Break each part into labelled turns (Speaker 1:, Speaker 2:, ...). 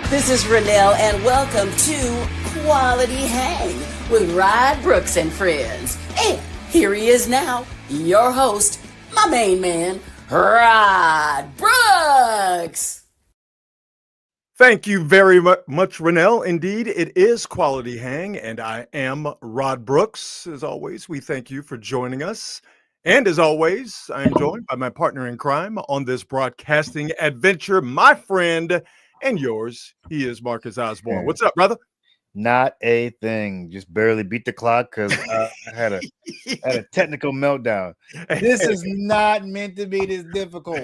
Speaker 1: This is Renelle, and welcome to Quality Hang with Rod Brooks and friends. And here he is now, your host, my main man, Rod Brooks.
Speaker 2: Thank you very much, Renelle. Indeed, it is Quality Hang, and I am Rod Brooks. As always, we thank you for joining us. And as always, I am joined by my partner in crime on this broadcasting adventure, my friend and yours. He is Marcus Osborne. What's up, brother?
Speaker 3: Not a thing. Just barely beat the clock because I had a technical meltdown. This is not meant to be this difficult.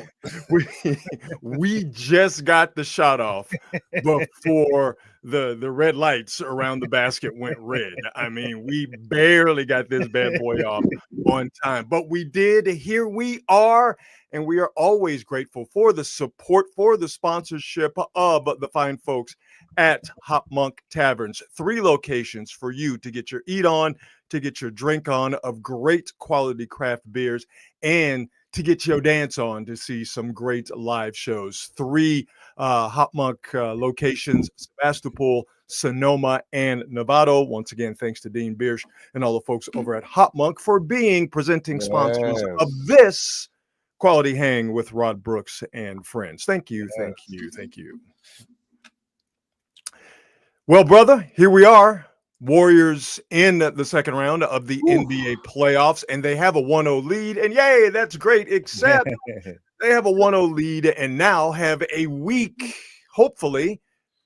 Speaker 2: We just got the shot off before the red lights around the basket went red. I mean, we barely got this bad boy off on time, but we did. Here we are. And we are always grateful for the support, for the sponsorship of the fine folks at Hop Monk Taverns. 3 locations for you to get your eat on, to get your drink on of great quality craft beers, and to get your dance on to see some great live shows. 3 Hop Monk locations, Sebastopol, Sonoma, and Novato. Once again, thanks to Dean Biersch and all the folks over at Hop Monk for being presenting sponsors of this Quality Hang with Rod Brooks and friends. Thank you. Well, brother, here we are. Warriors in the second round of the NBA playoffs, and they have a 1-0 lead. And yay, that's great, except they have a 1-0 lead and now have a week, hopefully,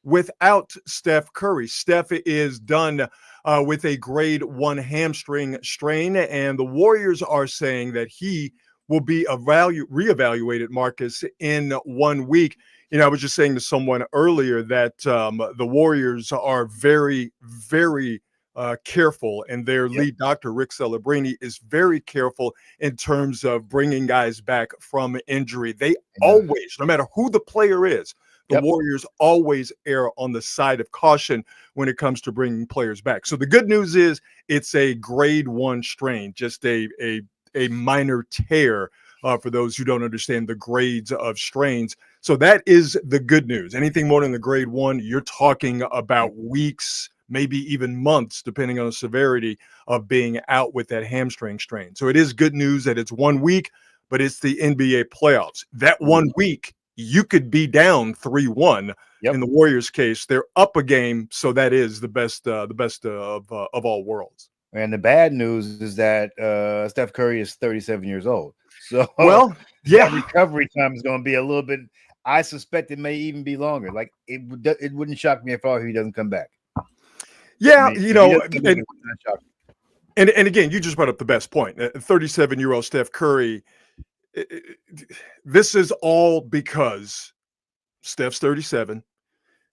Speaker 2: without Steph Curry. Steph is done with a grade 1 hamstring strain, and the Warriors are saying that he will be reevaluated, Marcus, in 1 week. You know, I was just saying to someone earlier that the Warriors are very, very careful, and their lead doctor, Rick Celebrini, is very careful in terms of bringing guys back from injury. They always, no matter who the player is, the Warriors always err on the side of caution when it comes to bringing players back. So the good news is it's a grade 1 strain, just a minor tear for those who don't understand the grades of strains. So that is the good news. Anything more than the grade 1, you're talking about weeks, maybe even months, depending on the severity of being out with that hamstring strain. So it is good news that it's 1 week, but it's the NBA playoffs. That 1 week, you could be down 3-1. In the Warriors' case, they're up a game, so that is the best of all worlds.
Speaker 3: And the bad news is that Steph Curry is 37 years old. So, recovery time is going to be a little bit. I suspect it may even be longer. Like it wouldn't shock me if he doesn't come back.
Speaker 2: Yeah, and again, you just brought up the best point. 37-year-old Steph Curry. This is all because Steph's 37.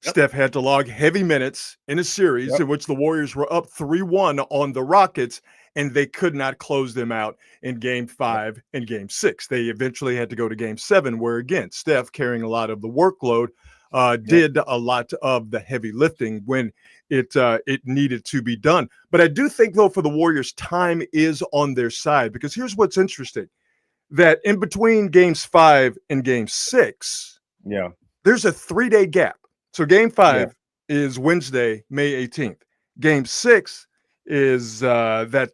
Speaker 2: Steph had to log heavy minutes in a series in which the Warriors were up 3-1 on the Rockets, and they could not close them out in Game 5 and Game 6. They eventually had to go to Game 7, where, again, Steph, carrying a lot of the workload, did a lot of the heavy lifting when it needed to be done. But I do think, though, for the Warriors, time is on their side, because here's what's interesting, that in between Games 5 and Game 6, there's a 3-day gap. So Game 5 is Wednesday, May 18th. Game 6 is that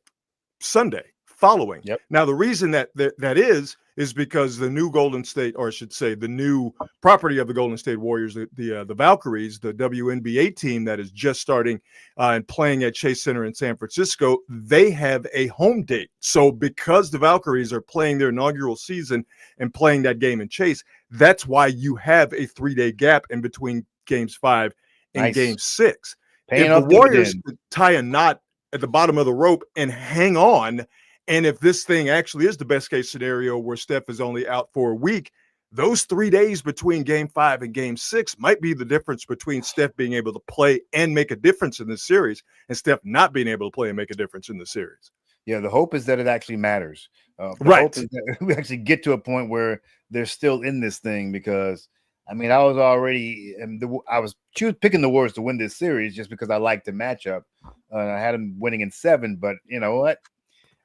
Speaker 2: Sunday following. Now, the reason that is because the new Golden State, or I should say the new property of the Golden State Warriors, the Valkyries, the WNBA team that is just starting and playing at Chase Center in San Francisco, they have a home date. So because the Valkyries are playing their inaugural season and playing that game in Chase, that's why you have a 3-day gap in between Games 5 and Game 6. If the Warriors tie a knot at the bottom of the rope and hang on, and if this thing actually is the best case scenario where Steph is only out for a week, those 3 days between Game 5 and Game 6 might be the difference between Steph being able to play and make a difference in this series and Steph not being able to play and make a difference in the series.
Speaker 3: Yeah, the hope is that it actually matters. Hope is that we actually get to a point where they're still in this thing, because I mean, I was picking the Warriors to win this series just because I liked the matchup. I had them winning in 7, but you know what?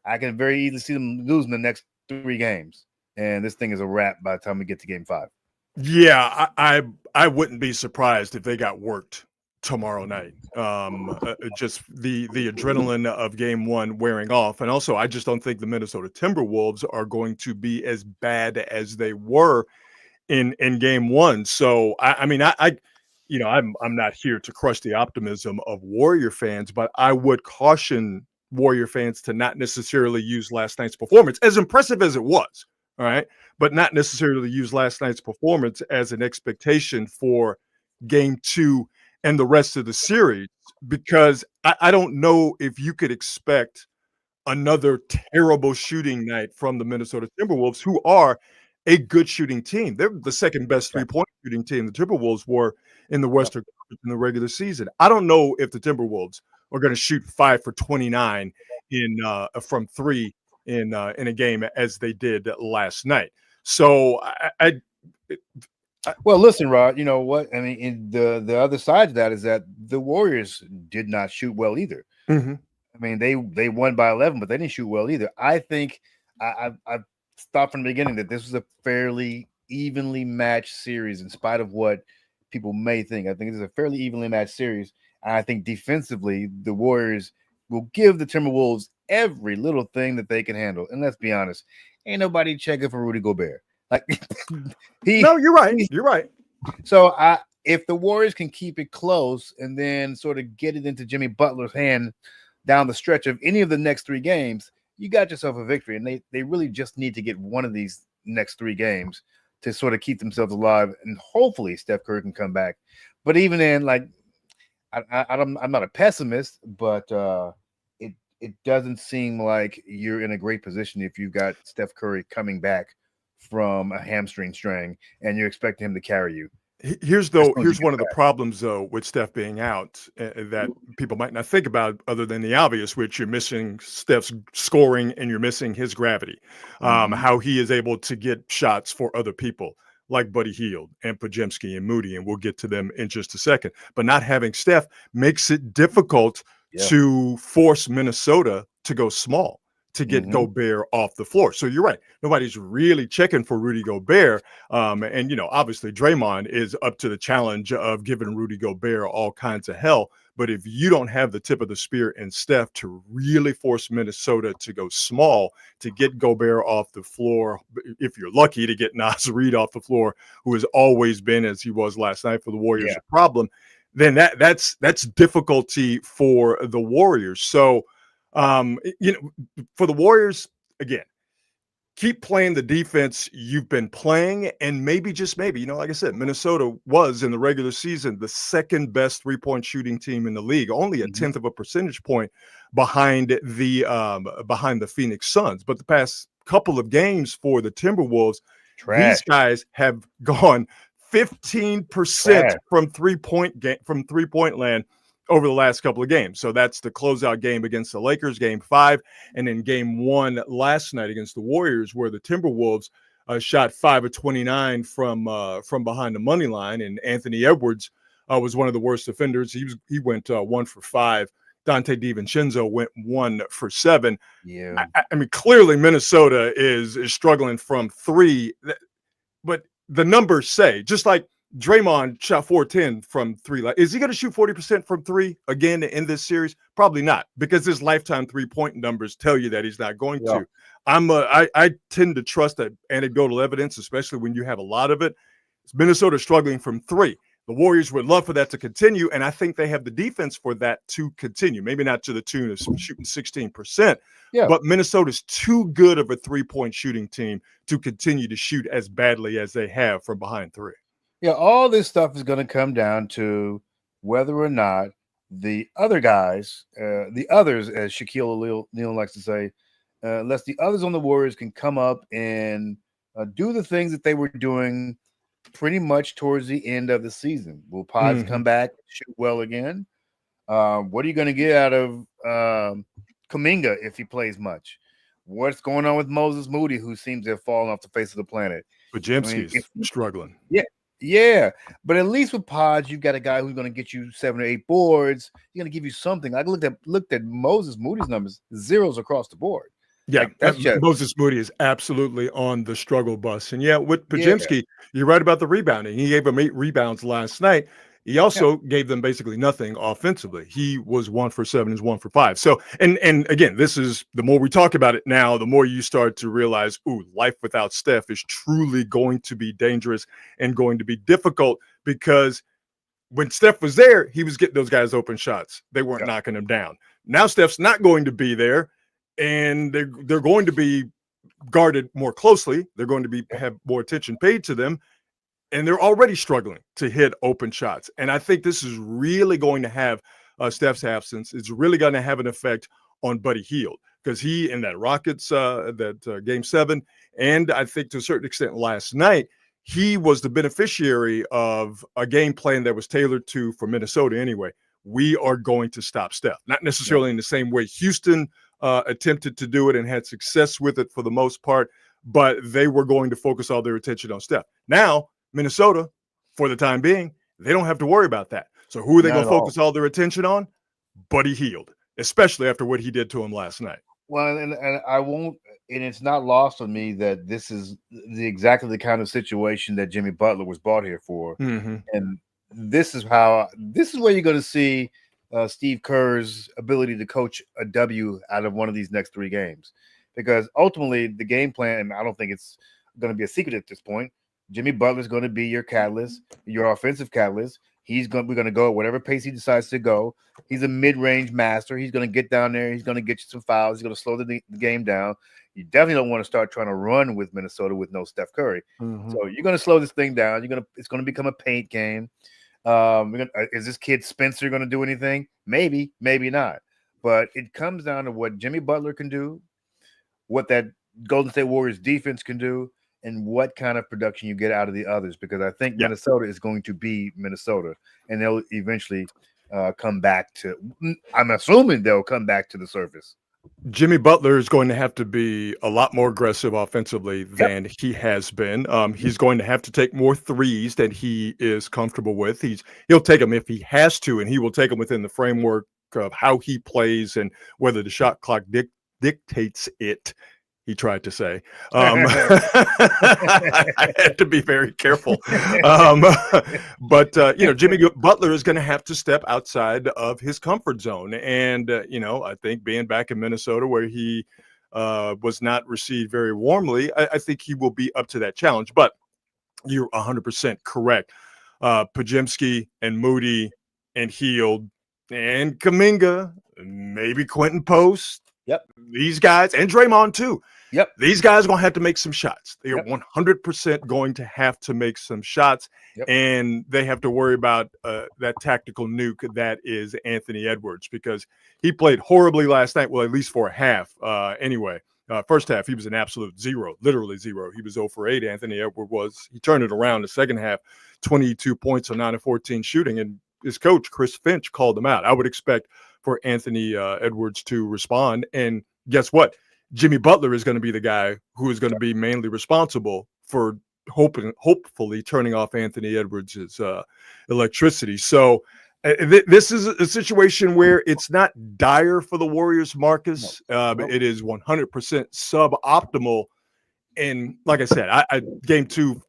Speaker 3: I can very easily see them losing the next 3 games, and this thing is a wrap by the time we get to Game 5.
Speaker 2: Yeah, I wouldn't be surprised if they got worked tomorrow night. Just the adrenaline of game one wearing off, and also I just don't think the Minnesota Timberwolves are going to be as bad as they were in game one. So I mean I you know I'm not here to crush the optimism of Warrior fans, but I would caution Warrior fans to not necessarily use last night's performance, as impressive as it was. All right, but not necessarily use last night's performance as an expectation for game two and the rest of the series, because I don't know if you could expect another terrible shooting night from the Minnesota Timberwolves, who are a good shooting team. They're the second best three-point shooting team. The Timberwolves were in the Western Conference in the regular season. I don't know if the Timberwolves are going to shoot 5 for 29 in from three in a game as they did last night. So
Speaker 3: well, listen, Rod, you know what? I mean, in the other side of that is that the Warriors did not shoot well either.
Speaker 2: Mm-hmm.
Speaker 3: I mean, they won by 11, but they didn't shoot well either. I think I've thought from the beginning that this was a fairly evenly matched series, in spite of what people may think. I think it's a fairly evenly matched series. And I think defensively, the Warriors will give the Timberwolves every little thing that they can handle. And let's be honest, ain't nobody checking for Rudy Gobert. Like
Speaker 2: no, you're right. You're right.
Speaker 3: So if the Warriors can keep it close and then sort of get it into Jimmy Butler's hand down the stretch of any of the next three games, you got yourself a victory. And they really just need to get one of these next three games to sort of keep themselves alive. And hopefully Steph Curry can come back. But even then, like, I'm not a pessimist, but it doesn't seem like you're in a great position if you've got Steph Curry coming back from a hamstring strain and you're expecting him to carry you.
Speaker 2: Here's one of the problems though with Steph being out that people might not think about, other than the obvious, which you're missing Steph's scoring and you're missing his gravity. How he is able to get shots for other people like Buddy Hield and Podziemski and Moody, and we'll get to them in just a second. But not having Steph makes it difficult to force Minnesota to go small, to get Gobert off the floor. So you're right. Nobody's really checking for Rudy Gobert. And, you know, obviously Draymond is up to the challenge of giving Rudy Gobert all kinds of hell. But if you don't have the tip of the spear in Steph to really force Minnesota to go small, to get Gobert off the floor, if you're lucky to get Naz Reid off the floor, who has always been, as he was last night for the Warriors, a problem, then that's difficulty for the Warriors. So, you know, for the Warriors, again, keep playing the defense you've been playing, and maybe, just maybe, you know, like I said, Minnesota was in the regular season the second best three-point shooting team in the league, only a tenth of a percentage point behind the Phoenix Suns. But the past couple of games for the Timberwolves, these guys have gone 15% from three-point land over the last couple of games. So that's the closeout game against the Lakers, game 5, and then game 1 last night against the Warriors, where the Timberwolves shot 5 of 29 from behind the money line, and Anthony Edwards was one of the worst defenders. He went 1 for 5. Dante DiVincenzo went 1 for 7.
Speaker 3: Yeah,
Speaker 2: I mean, clearly Minnesota is struggling from three, but the numbers say, just like Draymond shot 410 from three. Like, is he going to shoot 40% from three again in this series? Probably not, because his lifetime three-point numbers tell you that he's not going to. I tend to trust that anecdotal evidence, especially when you have a lot of it. Minnesota struggling from three. The Warriors would love for that to continue, and I think they have the defense for that to continue. Maybe not to the tune of shooting 16%, but Minnesota's too good of a three-point shooting team to continue to shoot as badly as they have from behind three.
Speaker 3: Yeah, all this stuff is going to come down to whether or not the other guys, the others, as Shaquille O'Neal likes to say, unless the others on the Warriors can come up and do the things that they were doing pretty much towards the end of the season. Will Pods come back, shoot well again? What are you going to get out of Kuminga if he plays much? What's going on with Moses Moody, who seems to have fallen off the face of the planet?
Speaker 2: Podziemski's struggling.
Speaker 3: Yeah, but at least with Pods, you've got a guy who's going to get you 7 or 8 boards. He's going to give you something. I looked at Moses Moody's numbers, zeros across the board.
Speaker 2: Yeah,
Speaker 3: Like, that's just
Speaker 2: Moses Moody is absolutely on the struggle bus. And yeah, with
Speaker 3: yeah,
Speaker 2: Podziemski, you're right about the rebounding. He gave them 8 rebounds last night. He
Speaker 3: yeah.
Speaker 2: also gave them basically nothing offensively. He was 1 for 7, he's 1 for 5. So, and again, this is the more we talk about it now, the more you start to realize, ooh, life without Steph is truly going to be dangerous and going to be difficult, because when Steph was there, he was getting those guys open shots. They weren't knocking them down. Now Steph's not going to be there, and they're going to be guarded more closely. They're going to have more attention paid to them, and they're already struggling to hit open shots. And I think this is really going to have Steph's absence. It's really going to have an effect on Buddy Hield, because he in that Rockets Game 7, and I think to a certain extent last night, he was the beneficiary of a game plan that was tailored for Minnesota anyway. We are going to stop Steph, not necessarily in the same way Houston attempted to do it and had success with it for the most part, but they were going to focus all their attention on Steph. Now, Minnesota, for the time being, they don't have to worry about that. So who are they going to focus all their attention on? Buddy Hield, especially after what he did to him last night.
Speaker 3: Well, and I won't, and it's not lost on me that this is exactly the kind of situation that Jimmy Butler was brought here for.
Speaker 2: Mm-hmm.
Speaker 3: And this is where you're going to see Steve Kerr's ability to coach a W out of one of these next 3 games, because ultimately the game plan, and I don't think it's going to be a secret at this point, Jimmy Butler's going to be your catalyst, your offensive catalyst. We're going to go at whatever pace he decides to go. He's a mid-range master. He's going to get down there. He's going to get you some fouls. He's going to slow the game down. You definitely don't want to start trying to run with Minnesota with no Steph Curry.
Speaker 2: Mm-hmm.
Speaker 3: So you're going to slow this thing down. It's going to become a paint game. Is this kid Spencer going to do anything? Maybe, maybe not. But it comes down to what Jimmy Butler can do, what that Golden State Warriors defense can do, and what kind of production you get out of the others, because I think Minnesota is going to be Minnesota, and they'll eventually come back to – I'm assuming they'll come back to the surface.
Speaker 2: Jimmy Butler is going to have to be a lot more aggressive offensively than he has been. He's going to have to take more threes than he is comfortable with. He'll take them if he has to, and he will take them within the framework of how he plays and whether the shot clock dictates it. He tried to say. I had to be very careful. But Jimmy Butler is going to have to step outside of his comfort zone. And, I think being back in Minnesota where he was not received very warmly, I think he will be up to that challenge. But you're 100% correct. Podziemski and Moody and Hield and Kuminga, maybe Quentin Post.
Speaker 3: Yep.
Speaker 2: These guys, and Draymond too.
Speaker 3: Yep.
Speaker 2: These guys are going to have to make some shots. They are 100% going to have to make some shots, and they have to worry about that tactical nuke that is Anthony Edwards, because he played horribly last night, well, at least for a half anyway. First half, he was an absolute zero, literally zero. He was 0 for 8, Anthony Edwards was. He turned it around the second half, 22 points on 9 of 14 shooting, and his coach, Chris Finch, called him out. I would expect for Anthony Edwards to respond. And guess what? Jimmy Butler is going to be the guy who is going to be mainly responsible for hopefully turning off Anthony Edwards' electricity. So this is a situation where it's not dire for the Warriors, Marcus. It is 100% suboptimal. And like I said, game 2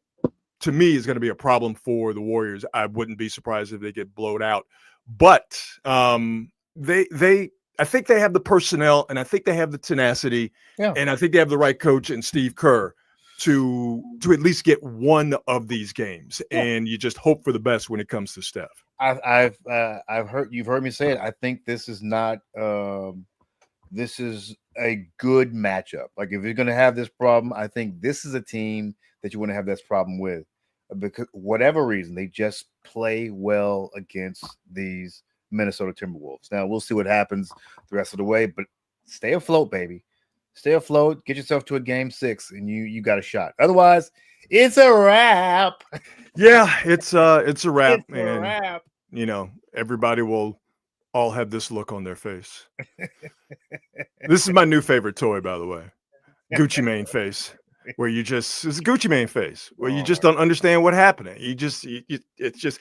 Speaker 2: to me is going to be a problem for the Warriors. I wouldn't be surprised if they get blowed out. But I think they have the personnel, and I think they have the tenacity, and I think they have the right coach in Steve Kerr to at least get one of these games. And you just hope for the best when it comes to Steph.
Speaker 3: You've heard me say it. I think this is not this is a good matchup. Like, if you're going to have this problem, I think this is a team that you want to have this problem with, because whatever reason they just play well against these Minnesota Timberwolves. Now we'll see what happens the rest of the way, but stay afloat, baby. Stay afloat. Get yourself to a game 6, and you got a shot. Otherwise, it's a wrap.
Speaker 2: Yeah, it's a wrap.
Speaker 3: It's a wrap.
Speaker 2: Everybody will all have this look on their face. This is my new favorite toy, by the way. Gucci Mane face. Where it's a Gucci Mane face, where you just don't understand what happened. It's just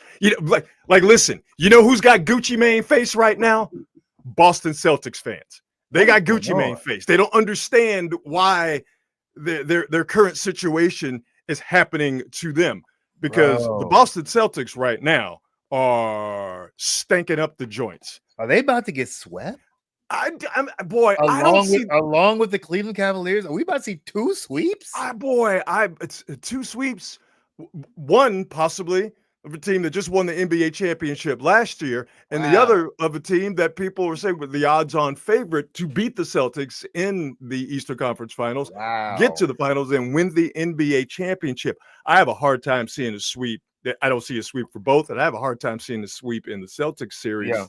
Speaker 2: listen, you know who's got Gucci Mane face right now? Boston Celtics fans. They got Gucci Mane face. They don't understand why their current situation is happening to them, because the Boston Celtics right now are stinking up the joints.
Speaker 3: Are they about to get swept?
Speaker 2: Along
Speaker 3: with the Cleveland Cavaliers, are we about to see 2 sweeps?
Speaker 2: It's 2 sweeps. One possibly of a team that just won the NBA championship last year, and the other of a team that people were saying were the odds-on favorite to beat the Celtics in the Eastern Conference Finals, get to the finals, and win the NBA championship. I have a hard time seeing a sweep. I don't see a sweep for both, and I have a hard time seeing a sweep in the Celtics series. Yeah.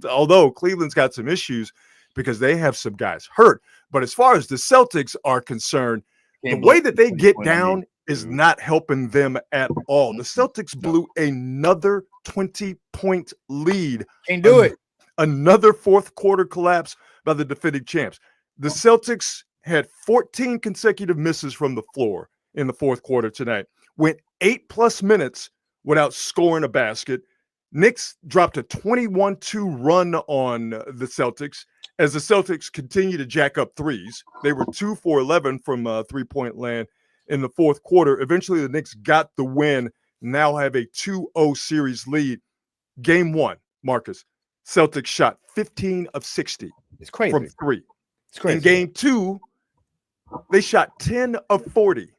Speaker 2: Although Cleveland's got some issues because they have some guys hurt. But as far as the Celtics are concerned, the way that they get down is not helping them at all. The Celtics blew another 20-point lead.
Speaker 3: Can't do it.
Speaker 2: Another fourth quarter collapse by the defending champs. The Celtics had 14 consecutive misses from the floor in the fourth quarter tonight. Went 8+ minutes without scoring a basket. Knicks dropped a 21-2 run on the Celtics as the Celtics continue to jack up threes. They were 2 for 11 from three-point land in the fourth quarter. Eventually, the Knicks got the win, now have a 2-0 series lead. Game 1, Marcus, Celtics shot 15 of 60 from 3.
Speaker 3: It's crazy.
Speaker 2: In Game 2, they shot 10 of 40.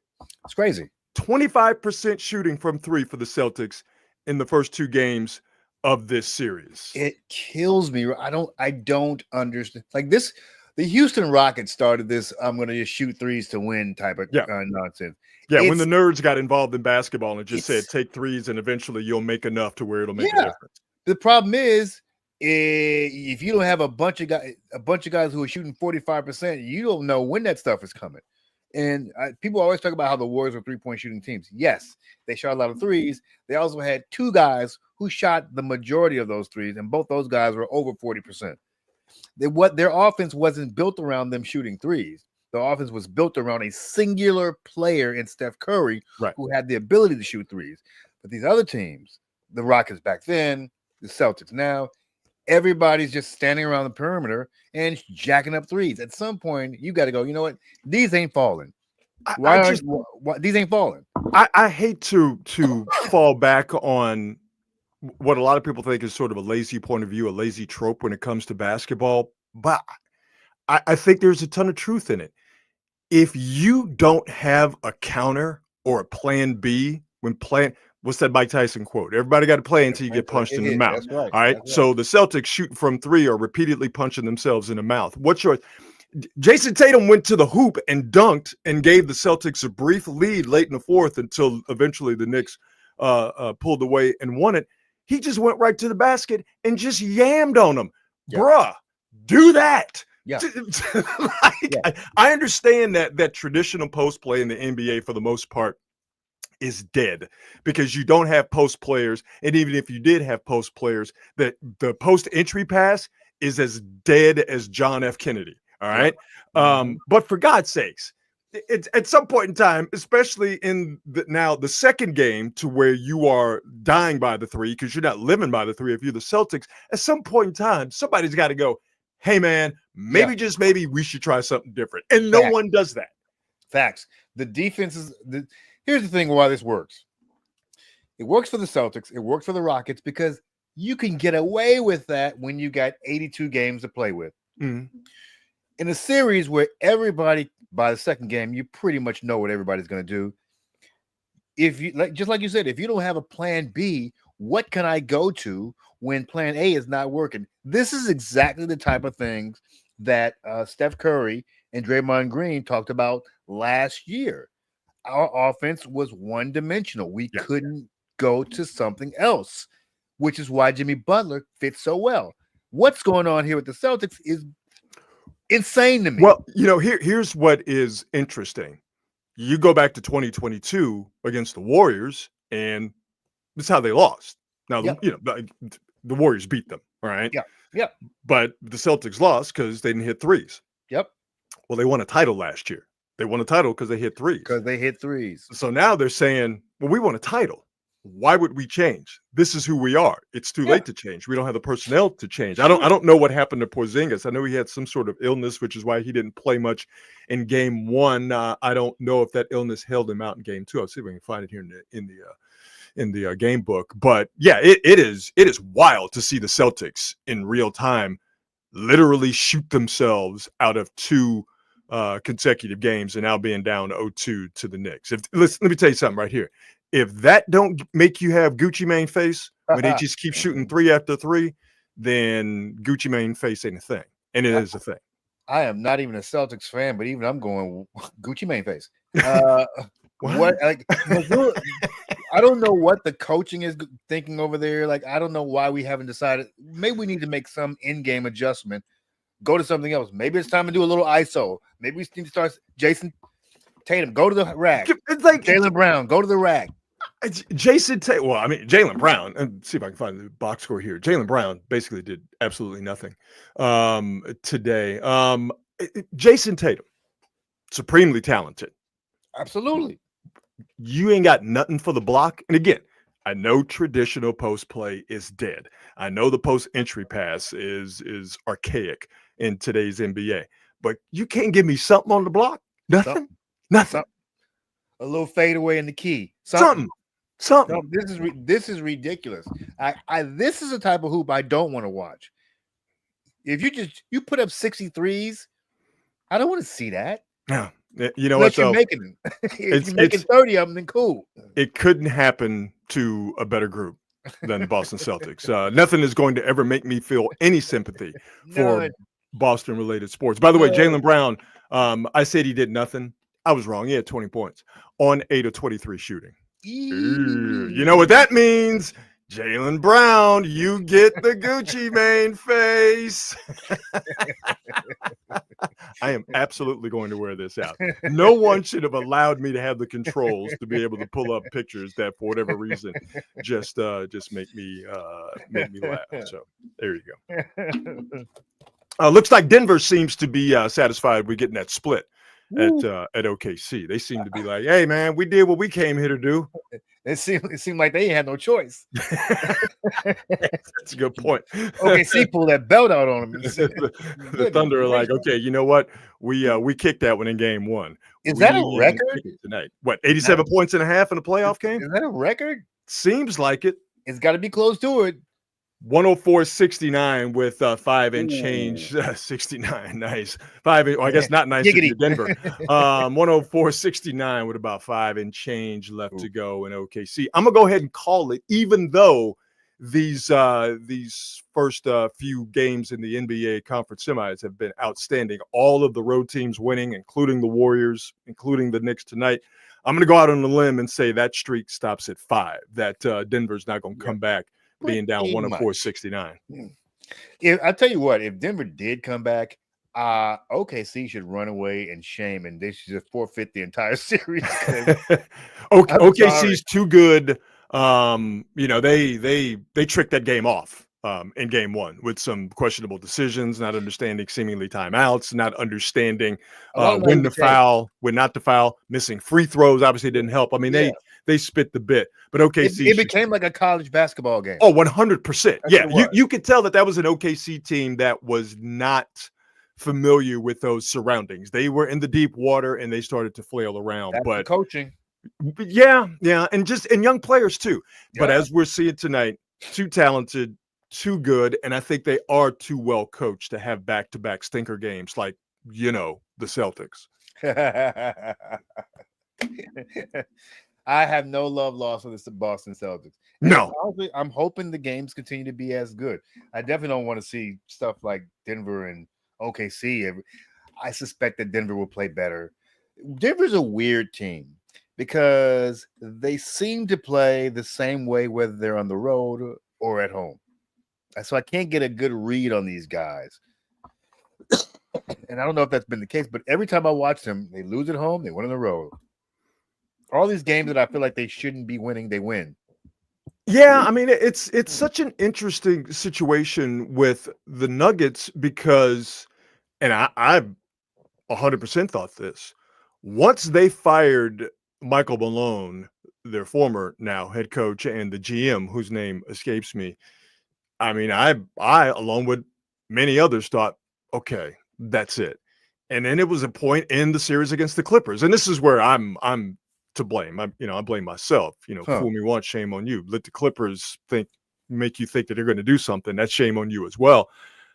Speaker 3: It's crazy.
Speaker 2: 25% shooting from 3 for the Celtics in the first 2 games of this series.
Speaker 3: It kills me. I don't understand. Like this, the Houston Rockets started this I'm going to just shoot threes to win type of nonsense.
Speaker 2: Yeah, when the nerds got involved in basketball and just said take threes and eventually you'll make enough to where it'll make a difference.
Speaker 3: The problem is if you don't have a bunch of guys who are shooting 45%, you don't know when that stuff is coming. And people always talk about how the Warriors were 3-point shooting teams. Yes, they shot a lot of threes. They also had 2 guys who shot the majority of those threes, and both those guys were over 40%. Their offense wasn't built around them shooting threes. The offense was built around a singular player in Steph Curry who had the ability to shoot threes. But these other teams, the Rockets back then, the Celtics now, everybody's just standing around the perimeter and jacking up threes. At some point, you got to go, you know what? These ain't falling. These ain't falling.
Speaker 2: I hate to fall back on what a lot of people think is sort of a lazy point of view, a lazy trope when it comes to basketball. But I think there's a ton of truth in it. If you don't have a counter or a plan B when playing, what's that Mike Tyson quote? Everybody got to play until you get punched in the mouth.
Speaker 3: That's right.
Speaker 2: All right. So the Celtics shooting from 3 are repeatedly punching themselves in the mouth. What's your Jason Tatum went to the hoop and dunked and gave the Celtics a brief lead late in the fourth until eventually the Knicks pulled away and won it. He just went right to the basket and just yammed on them. Yeah. Bruh, do that.
Speaker 3: Yeah.
Speaker 2: I understand that traditional post play in the NBA for the most part is dead because you don't have post players. And even if you did have post players, that the post entry pass is as dead as John F. Kennedy. All right. But for God's sakes, it's at some point in time, especially in the second game to where you are dying by the 3 because you're not living by the 3 if you're the Celtics, at some point in time, somebody's got to go, hey, man, just maybe we should try something different. And no one does that.
Speaker 3: Facts. The defense is here's the thing why this works. It works for the Celtics. It works for the Rockets because you can get away with that when you got 82 games to play with.
Speaker 2: Mm-hmm.
Speaker 3: In a series where everybody, by the second game, you pretty much know what everybody's going to do. If you just like you said, if you don't have a plan B, what can I go to when plan A is not working? This is exactly the type of things that Steph Curry and Draymond Green talked about last year. Our offense was one-dimensional. We couldn't go to something else, which is why Jimmy Butler fits so well. What's going on here with the Celtics is insane to me.
Speaker 2: Well, here's what is interesting. You go back to 2022 against the Warriors, and that's how they lost. Now, the Warriors beat them, all right?
Speaker 3: Yeah.
Speaker 2: But the Celtics lost because they didn't hit threes.
Speaker 3: Yep.
Speaker 2: Well, they won a title last year. They won a title because they hit threes.
Speaker 3: So now they're saying, well, we won a title.
Speaker 2: why would we change? This is who we are. It's too late to change. We don't have the personnel to change. I don't know what happened to Porzingis. I know he had some sort of illness, which is why he didn't play much in game 1. I don't know if that illness held him out in game 2. I'll see if we can find it here in the game book. But yeah, it is wild to see the Celtics in real time literally shoot themselves out of 2 consecutive games and now being down 0-2 to the Knicks. Let me tell you something right here. If that don't make you have Gucci Mane face when they just keep shooting 3 after 3, then Gucci Mane face ain't a thing, and it is a thing.
Speaker 3: I am not even a Celtics fan, but even I'm going Gucci Mane face. What? Like, I don't know what the coaching is thinking over there. Like, I don't know why we haven't decided. Maybe we need to make some in-game adjustment. Go to something else. Maybe it's time to do a little ISO. Maybe we need to start Jason Tatum. Go to the rack.
Speaker 2: It's like
Speaker 3: Jaylen Brown. Go to the rack.
Speaker 2: Jason Tatum. Well, I mean, Jaylen Brown. And see if I can find the box score here. Jaylen Brown basically did absolutely nothing today. Jason Tatum, supremely talented.
Speaker 3: Absolutely.
Speaker 2: You ain't got nothing for the block. And again, I know traditional post play is dead. I know the post entry pass is archaic in today's NBA. But you can't give me something on the block. Nothing. Nothing.
Speaker 3: A little fadeaway in the key.
Speaker 2: Something.
Speaker 3: This is ridiculous. This is the type of hoop I don't want to watch. If you put up 63s, I don't want to see that.
Speaker 2: Yeah. You know what?
Speaker 3: You're making them. If you're making 30 of them, then cool.
Speaker 2: It couldn't happen to a better group than the Boston Celtics. Nothing is going to ever make me feel any sympathy for Boston-related sports. By the way, Jaylen Brown, I said he did nothing. I was wrong. He had 20 points on 8 of 23 shooting. You know what that means? Jaylen Brown, you get the Gucci Mane face. I am absolutely going to wear this out. No one should have allowed me to have the controls to be able to pull up pictures that, for whatever reason, just make me laugh. So there you go. Looks like Denver seems to be satisfied with getting that split at OKC. They seem to be like, hey man, we did what we came here to do.
Speaker 3: It seemed like they had no choice.
Speaker 2: That's a good point.
Speaker 3: OKC pulled that belt out on them.
Speaker 2: The Thunder are like, okay, you know what? We kicked that one in game 1.
Speaker 3: Is that a record
Speaker 2: tonight? What, 87 points and a half in a playoff game?
Speaker 3: Is that a record?
Speaker 2: Seems like it.
Speaker 3: It's got to be close to it.
Speaker 2: 104-69 with 5 and change. 69, nice. 5. I guess not nice if you're Denver. 104-69 with about 5 and change left to go in OKC. I'm gonna go ahead and call it, even though these first few games in the NBA conference semis have been outstanding. All of the road teams winning, including the Warriors, including the Knicks tonight. I'm gonna go out on a limb and say that streak stops at 5. That Denver's not gonna come back being down 104-69.
Speaker 3: I tell you what, if Denver did come back, OKC should run away in shame, and they should just forfeit the entire series.
Speaker 2: OKC's too good. They tricked that game off in game 1 with some questionable decisions, not understanding seemingly timeouts, not understanding when to foul, when not to foul, missing free throws obviously didn't help. I mean, they spit the bit, but OKC
Speaker 3: it became like a college basketball game.
Speaker 2: Oh, 100%. Yeah, you could tell that was an OKC team that was not familiar with those surroundings. They were in the deep water and they started to flail around.
Speaker 3: That's the coaching.
Speaker 2: Yeah, and young players too. Yeah. But as we're seeing tonight, too talented, too good, and I think they are too well coached to have back-to-back stinker games like the Celtics.
Speaker 3: I have no love lost for the Boston Celtics.
Speaker 2: No.
Speaker 3: Honestly, I'm hoping the games continue to be as good. I definitely don't want to see stuff like Denver and OKC. I suspect that Denver will play better. Denver's a weird team because they seem to play the same way whether they're on the road or at home. So I can't get a good read on these guys. And I don't know if that's been the case, but every time I watch them, they lose at home, they win on the road. All these games that I feel like they shouldn't be winning, they win.
Speaker 2: Yeah, I mean, it's such an interesting situation with the Nuggets because, and I 100% thought this, once they fired Michael Malone, their former now head coach and the GM, whose name escapes me. I mean, I along with many others thought, okay, that's it. And then it was a point in the series against the Clippers, and this is where I'm to blame. I blame myself. Fool me once, shame on you. Let the Clippers make you think that they're going to do something. That's shame on you as well.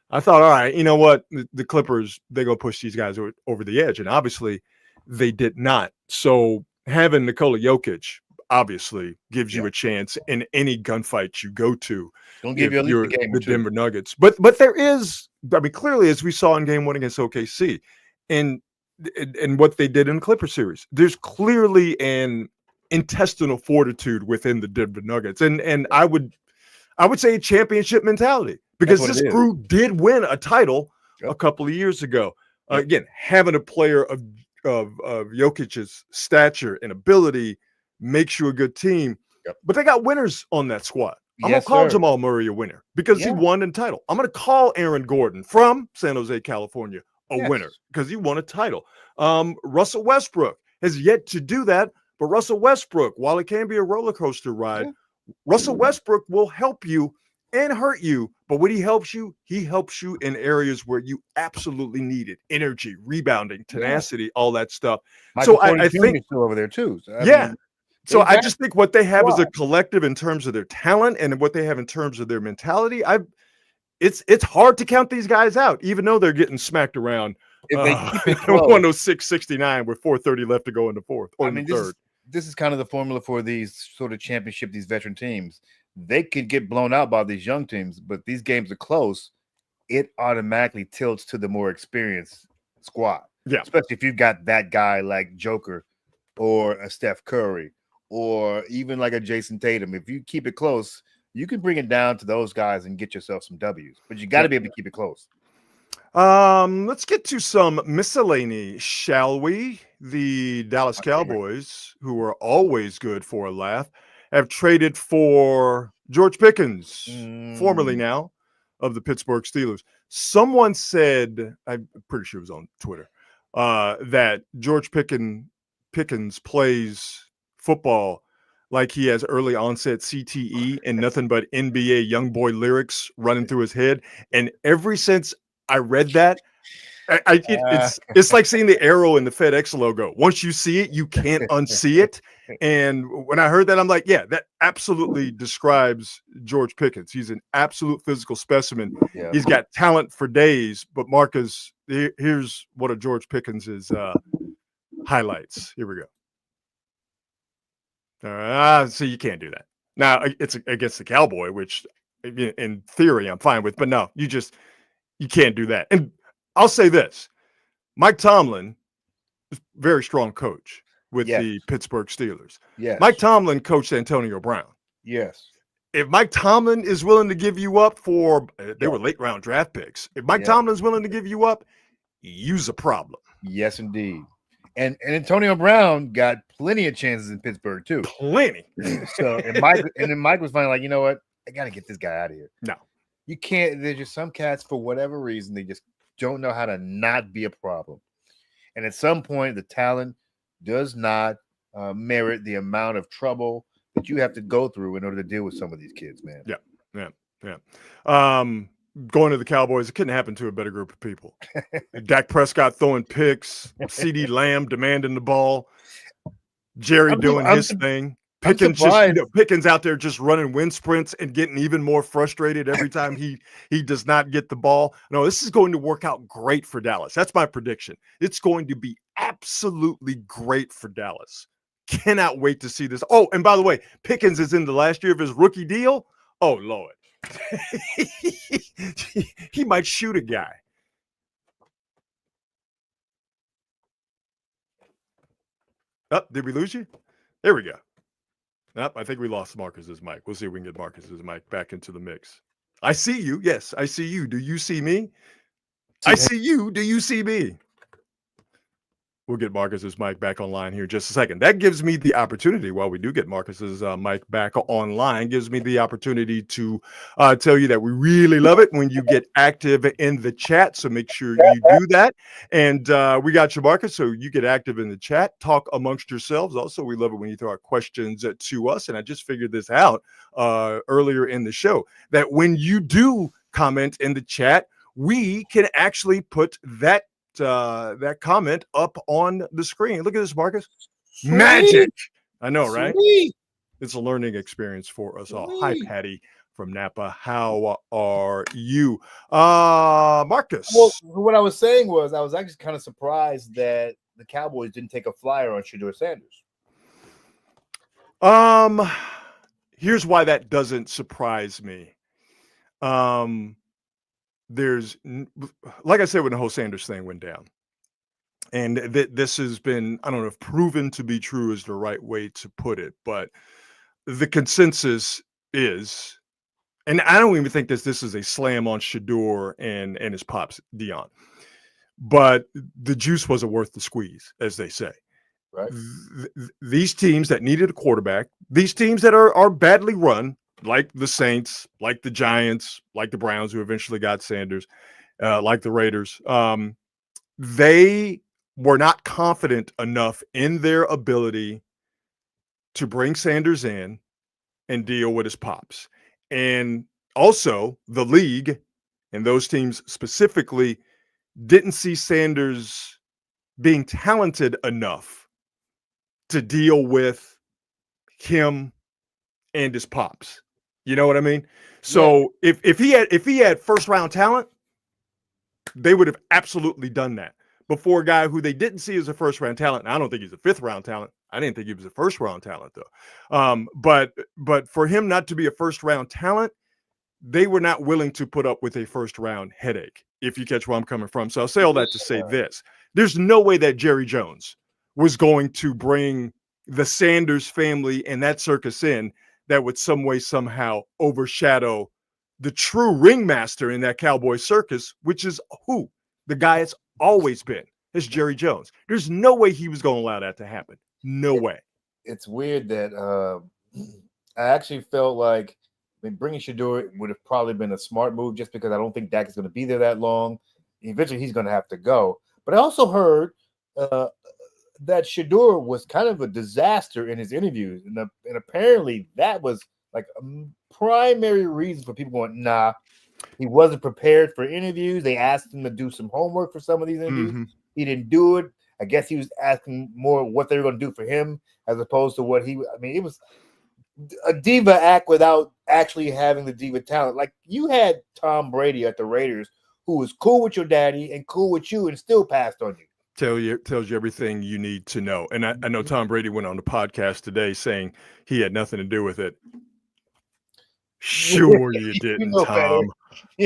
Speaker 2: I thought, all right, you know what? The Clippers, they're going to push these guys over the edge, and obviously they did not. So having Nikola Jokic obviously gives you a chance in any gunfight you go to.
Speaker 3: Don't give you a game
Speaker 2: the Denver Nuggets. But there is, I mean, clearly, as we saw in game 1 against OKC, and what they did in the Clipper series, there's clearly an intestinal fortitude within the Denver Nuggets. And I would say a championship mentality, because this crew did win a title a couple of years ago. Again, having a player of Jokic's stature and ability makes you a good team. But they got winners on that squad. I'm going to call Jamal Murray a winner because he won a title. I'm going to call Aaron Gordon from San Jose, California, a winner because he won a title. Russell Westbrook has yet to do that, but Russell Westbrook, while it can be a roller coaster ride, Russell Westbrook will help you and hurt you. But when he helps you in areas where you absolutely need it: energy, rebounding, tenacity, all that stuff.
Speaker 3: Michael I think still over there too.
Speaker 2: So I just think what they have as a collective in terms of their talent and what they have in terms of their mentality, it's hard to count these guys out, even though they're getting smacked around. If they keep it close, 106-69 with 4:30 left to go in the fourth or the third.
Speaker 3: This is kind of the formula for these sort of championship, these veteran teams. They could get blown out by these young teams, but these games are close. It automatically tilts to the more experienced squad.
Speaker 2: Yeah.
Speaker 3: Especially if you've got that guy like Joker or a Steph Curry or even like a Jason Tatum. If you keep it close, you can bring it down to those guys and get yourself some W's. But you got to be able to keep it close.
Speaker 2: Let's get to some miscellany, shall we? The Dallas Cowboys, who are always good for a laugh, have traded for George Pickens, formerly now of the Pittsburgh Steelers. Someone said, I'm pretty sure it was on Twitter, that George Pickens plays football like he has early onset CTE and nothing but NBA young boy lyrics running through his head. And ever since I read that, it's like seeing the arrow in the FedEx logo. Once you see it, you can't unsee it. And when I heard that, I'm like, yeah, that absolutely describes George Pickens. He's an absolute physical specimen. Yeah. He's got talent for days. But Marcus, here's one of George Pickens's highlights. Here we go. So you can't do that. Now, it's against the Cowboy, which in theory I'm fine with. But no, you can't do that. And I'll say this. Mike Tomlin is a very strong coach with the Pittsburgh Steelers.
Speaker 3: Yes.
Speaker 2: Mike Tomlin coached Antonio Brown.
Speaker 3: Yes.
Speaker 2: If Mike Tomlin is willing to give you up for they were late round draft picks. If Mike Tomlin's willing to give you up, you's a problem.
Speaker 3: Yes, indeed. And Antonio Brown got plenty of chances in Pittsburgh too.
Speaker 2: Plenty.
Speaker 3: So then Mike was finally like, you know what? I got to get this guy out of here.
Speaker 2: No.
Speaker 3: You can't. There's just some cats, for whatever reason, they just don't know how to not be a problem. And at some point, the talent does not merit the amount of trouble that you have to go through in order to deal with some of these kids, man.
Speaker 2: Yeah. Going to the Cowboys, it couldn't happen to a better group of people. Dak Prescott throwing picks, CeeDee Lamb demanding the ball, Jerry doing his thing. Pickens out there just running wind sprints and getting even more frustrated every time he does not get the ball. No, this is going to work out great for Dallas. That's my prediction. It's going to be absolutely great for Dallas. Cannot wait to see this. Oh, and by the way, Pickens is in the last year of his rookie deal. Oh, Lord. He might shoot a guy. Oh, did we lose you? There we go. Nope, I think we lost Marcus's mic. We'll see if we can get Marcus's mic back into the mix. I see you. Yes, I see you. Do you see me? I see you. Do you see me? We'll get Marcus's mic back online here in just a second. That gives me the opportunity, while we do get Marcus's mic back online, gives me the opportunity to tell you that we really love it when you get active in the chat. So make sure you do that. And we got you, Marcus, so you get active in the chat. Talk amongst yourselves. Also, we love it when you throw out questions to us. And I just figured this out earlier in the show, that when you do comment in the chat, we can actually put that comment up on the screen. Look at this, Marcus. Sweet. Magic. I know, right? Sweet. It's a learning experience for us all. Hi, Patty from Napa. How are you? Marcus.
Speaker 3: Well, what I was saying was I was actually kind of surprised that the Cowboys didn't take a flyer on Shedeur Sanders.
Speaker 2: Here's why that doesn't surprise me. There's, like I said, when the whole Sanders thing went down, and this has been, I don't know if proven to be true is the right way to put it, but the consensus is, and I don't even think this is a slam on Shedeur and his pops, Dion, but the juice wasn't worth the squeeze, as they say.
Speaker 3: Right.
Speaker 2: These teams that needed a quarterback, these teams that are badly run, like the Saints, like the Giants, like the Browns, who eventually got Sanders, like the Raiders, they were not confident enough in their ability to bring Sanders in and deal with his pops. And also, the league and those teams specifically didn't see Sanders being talented enough to deal with him and his pops. You know what I mean? So yeah. if he had first round talent, they would have absolutely done that. But for a guy who they didn't see as a first round talent, and I don't think he's a fifth round talent. I didn't think he was a first round talent though. But for him not to be a first round talent, they were not willing to put up with a first round headache, if you catch where I'm coming from. So I'll say all that to say this. There's no way that Jerry Jones was going to bring the Sanders family and that circus in that would some way, somehow overshadow the true ringmaster in that Cowboy circus, which is who? The guy it's always been. It's Jerry Jones. There's no way he was going to allow that to happen. No way.
Speaker 3: It's weird that I actually felt like bringing Shedeur would have probably been a smart move, just because I don't think Dak is going to be there that long. Eventually, he's going to have to go. But I also heard that Shedeur was kind of a disaster in his interviews, and apparently that was like a primary reason for people going, nah, he wasn't prepared for interviews. They asked him to do some homework for some of these interviews. Mm-hmm. He didn't do it. I guess he was asking more what they were going to do for him as opposed to what he. I mean, it was a diva act without actually having the diva talent. Like, you had Tom Brady at the Raiders, who was cool with your daddy and cool with you, and still passed on you.
Speaker 2: Tells you everything you need to know. And I know Tom Brady went on the podcast today saying he had nothing to do with it. Sure you didn't, Tom.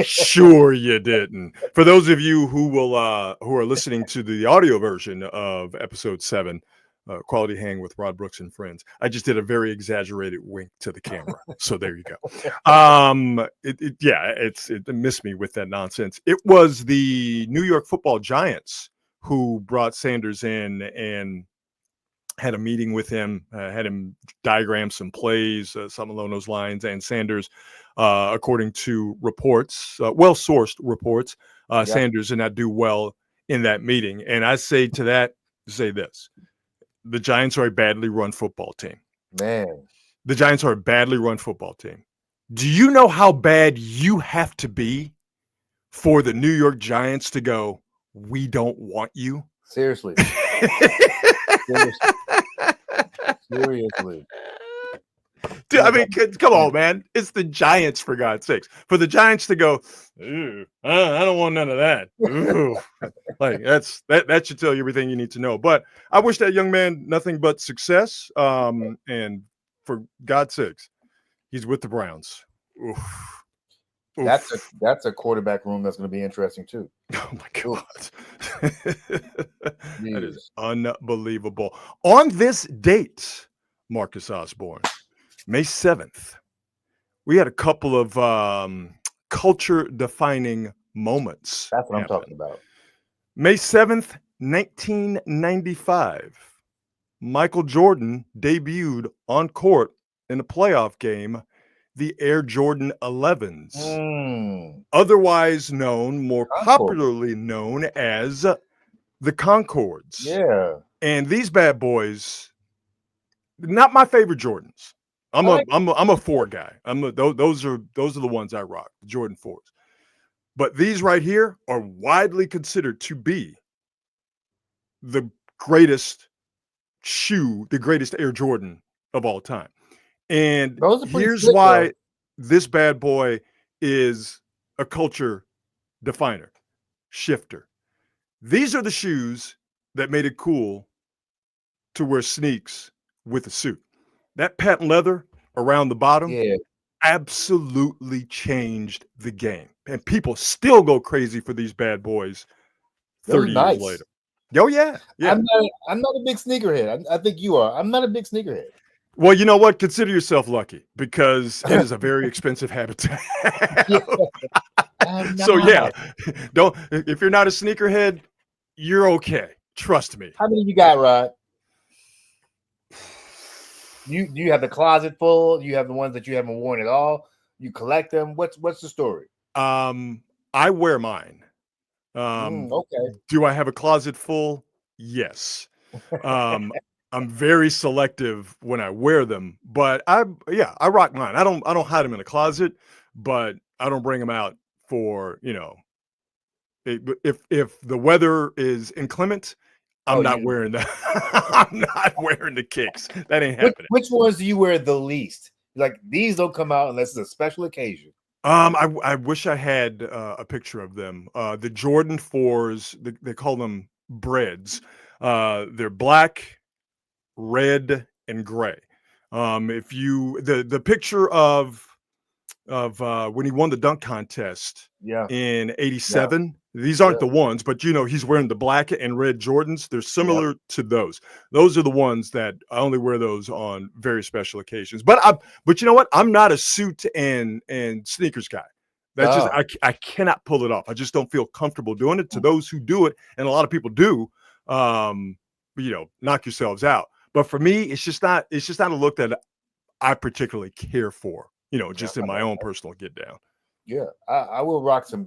Speaker 2: Sure you didn't. For those of you who are listening to the audio version of episode 7, Quality Hang with Rod Brooks and Friends, I just did a very exaggerated wink to the camera. So there you go. It missed me with that nonsense. It was the New York Football Giants who brought Sanders in and had a meeting with him, had him diagram some plays, something along those lines. And Sanders, according to reports, well-sourced reports, Sanders did not do well in that meeting. And I say to that, say this. The Giants are a badly run football team.
Speaker 3: Man.
Speaker 2: The Giants are a badly run football team. Do you know how bad you have to be for the New York Giants to go, we don't want you?
Speaker 3: Seriously. Seriously.
Speaker 2: Dude, I mean, come on, man. It's the Giants, for God's sakes. For the Giants to go, I don't want none of that. Ooh. Like, that should tell you everything you need to know. But I wish that young man nothing but success. And for God's sakes, he's with the Browns. Oof.
Speaker 3: That's a quarterback room that's going to be interesting too.
Speaker 2: Oh my God. That is unbelievable. On this date, Marcus Osborne, May 7th, we had a couple of culture-defining moments.
Speaker 3: That's what I'm talking about.
Speaker 2: May 7th, 1995, Michael Jordan debuted on court in a playoff game, the Air Jordan 11s, otherwise known, more popularly known as the Concords.
Speaker 3: Yeah.
Speaker 2: And these bad boys, not my favorite Jordans. I'm a 4 guy. Those are the ones I rock, the Jordan 4s. But these right here are widely considered to be the greatest shoe, the greatest Air Jordan of all time. And here's why this bad boy is a culture definer, shifter. These are the shoes that made it cool to wear sneaks with a suit. That patent leather around the bottom absolutely changed the game. And people still go crazy for these bad boys 30 years later. Oh, yeah.
Speaker 3: I'm not a big sneakerhead. I think you are. I'm not a big sneakerhead.
Speaker 2: Well, you know what? Consider yourself lucky because it is a very expensive habitat. So, don't, if you're not a sneakerhead, you're okay. Trust me.
Speaker 3: How many you got, Rod? You have the closet full. You have the ones that you haven't worn at all. You collect them. What's the story?
Speaker 2: I wear mine.
Speaker 3: Okay.
Speaker 2: Do I have a closet full? Yes. I'm very selective when I wear them, but I rock mine. I don't hide them in a closet, but I don't bring them out for, if the weather is inclement, I'm not wearing that. I'm not wearing the kicks. That ain't happening.
Speaker 3: Which ones do you wear the least? Like, these don't come out unless it's a special occasion.
Speaker 2: I wish I had a picture of them. The Jordan 4s, they call them breads. They're black, red, and gray. If you the picture of when he won the dunk contest in 87, these aren't the ones, but he's wearing the black and red Jordans. They're similar to those. Those are the ones that I only wear those on very special occasions. But you know what? I'm not a suit and sneakers guy. That's just I cannot pull it off. I just don't feel comfortable doing it. To those who do it, and a lot of people do, knock yourselves out. But for me, it's just not a look that I particularly care for, just in my own personal get down.
Speaker 3: Yeah, I will rock some.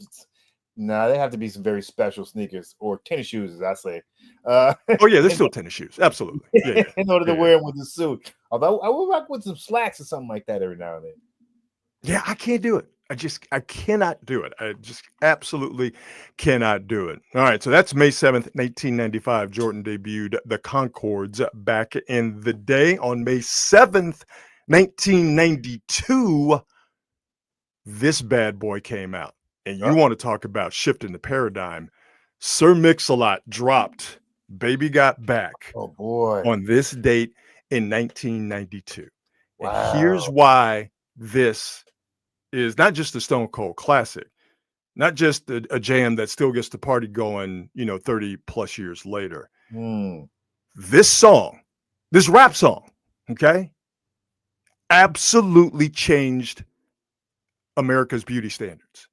Speaker 3: No, they have to be some very special sneakers or tennis shoes, as I say.
Speaker 2: Oh yeah, they're still tennis shoes, absolutely. Yeah.
Speaker 3: In order to wear them with the suit, although I will rock with some slacks or something like that every now and then.
Speaker 2: Yeah, I can't do it. I cannot do it. I just absolutely cannot do it. All right, so that's May 7th, 1995. Jordan debuted the Concords back in the day. On May 7th, 1992, this bad boy came out. And you want to talk about shifting the paradigm. Sir Mix-a-Lot dropped Baby Got Back on this date in 1992. Wow. And here's why this is not just a Stone Cold classic, not just a jam that still gets the party going, 30 plus years later. This song, this rap song, absolutely changed America's beauty standards.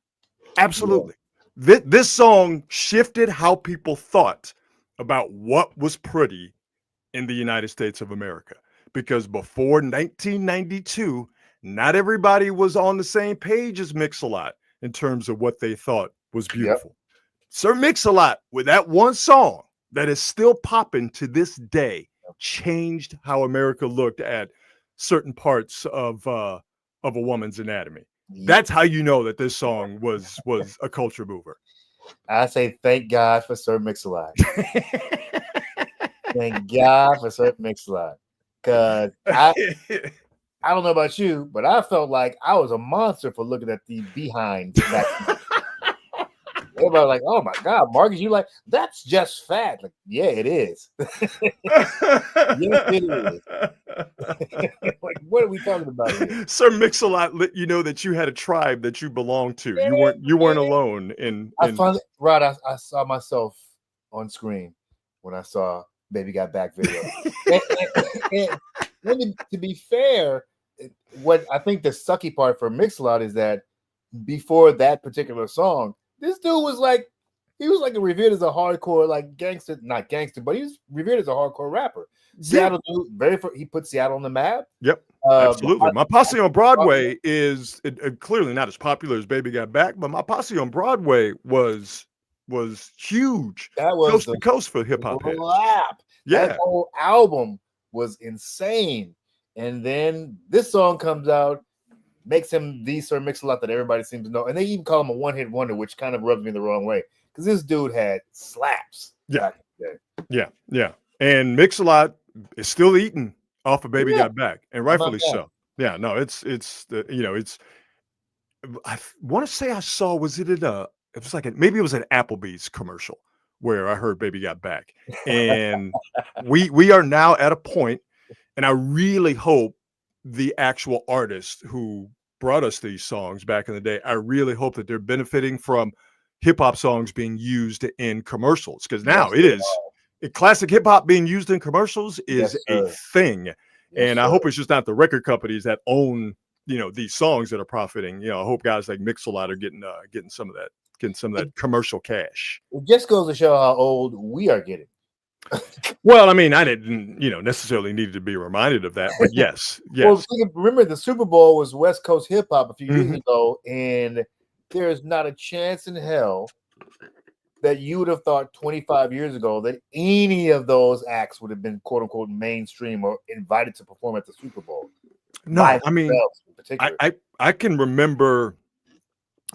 Speaker 2: Absolutely. Yeah. This song shifted how people thought about what was pretty in the United States of America. Because before 1992, not everybody was on the same page as Mix-a-Lot in terms of what they thought was beautiful. Sir Mix-a-Lot, with that one song that is still popping to this day, changed how America looked at certain parts of a woman's anatomy. That's how you know that this song was a culture mover.
Speaker 3: I say thank God for Sir Mix-a-Lot. Thank God for Sir Mix-a-Lot. Because I don't know about you, but I felt like I was a monster for looking at the behind. Everybody was like, oh my God, Marcus, you like, that's just fat. Like, yeah, it is. Yes, it is. Like, what are we talking about here?
Speaker 2: Sir Mix-a-Lot let you know that you had a tribe that you belonged to. You weren't alone.
Speaker 3: Rod, I saw myself on screen when I saw Baby Got Back video. and to be fair, what I think the sucky part for Mix-a-Lot is that before that particular song, this dude was like, he was like revered as a hardcore, like gangster, not gangster, but he was revered as a hardcore rapper. Seattle, he put Seattle on the map.
Speaker 2: Yep, absolutely. My Posse on Broadway is clearly not as popular as Baby Got Back, but My Posse on Broadway was huge.
Speaker 3: That was
Speaker 2: coast to coast for hip hop heads. Yeah,
Speaker 3: that whole album was insane. And then this song comes out, makes him the Sir Mix-a-Lot that everybody seems to know, and they even call him a one-hit wonder, which kind of rubs me the wrong way because this dude had slaps.
Speaker 2: Yeah. And Mix-a-Lot is still eating off of Baby Got Back, and rightfully so. Yeah, no, it's I want to say I saw, was it at maybe it was an Applebee's commercial where I heard Baby Got Back, and we are now at a point, and I really hope the actual artists who brought us these songs back in the day, I really hope that they're benefiting from hip hop songs being used in commercials, because now classic hip hop being used in commercials is a thing. And I hope it's just not the record companies that own, these songs that are profiting. I hope guys like Mix-a-Lot are getting some of that commercial cash.
Speaker 3: It just goes to show how old we are getting.
Speaker 2: Well, I mean, I didn't, necessarily need to be reminded of that, but yes.
Speaker 3: Well, remember the Super Bowl was West Coast hip hop a few years ago, and there's not a chance in hell that you would have thought 25 years ago that any of those acts would have been quote unquote mainstream or invited to perform at the Super Bowl.
Speaker 2: No, I mean, I can remember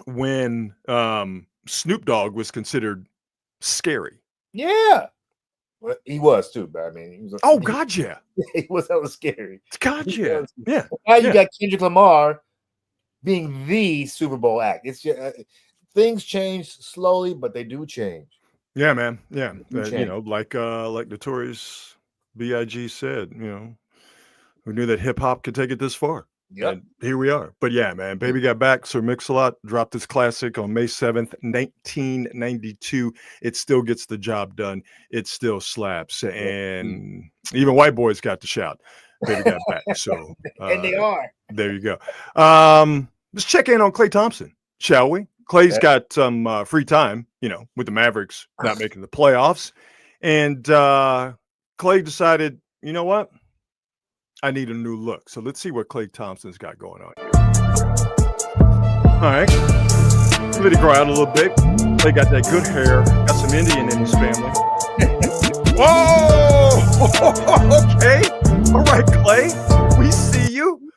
Speaker 2: when Snoop Dogg was considered scary.
Speaker 3: Yeah. Well, he was too, but I mean, he was.
Speaker 2: God, yeah,
Speaker 3: he was scary.
Speaker 2: God, yeah.
Speaker 3: Now you got Kendrick Lamar being the Super Bowl act. It's just, things change slowly, but they do change.
Speaker 2: Yeah, man. Yeah, like Notorious B.I.G. said, who knew that hip hop could take it this far?
Speaker 3: Yeah,
Speaker 2: here we are. But yeah, man, Baby Got Back. Sir Mix-a-Lot dropped this classic on May 7th, 1992. It still gets the job done. It still slaps, and even white boys got to shout Baby Got Back. So
Speaker 3: and they are.
Speaker 2: There you go. Let's check in on Klay Thompson, shall we? Klay's got some free time, with the Mavericks not making the playoffs, and Klay decided, you know what? I need a new look. So let's see what Klay Thompson's got going on here. All right. Let it grow out a little bit. Klay got that good hair. Got some Indian in his family. Whoa! Okay. All right, Klay. We see you.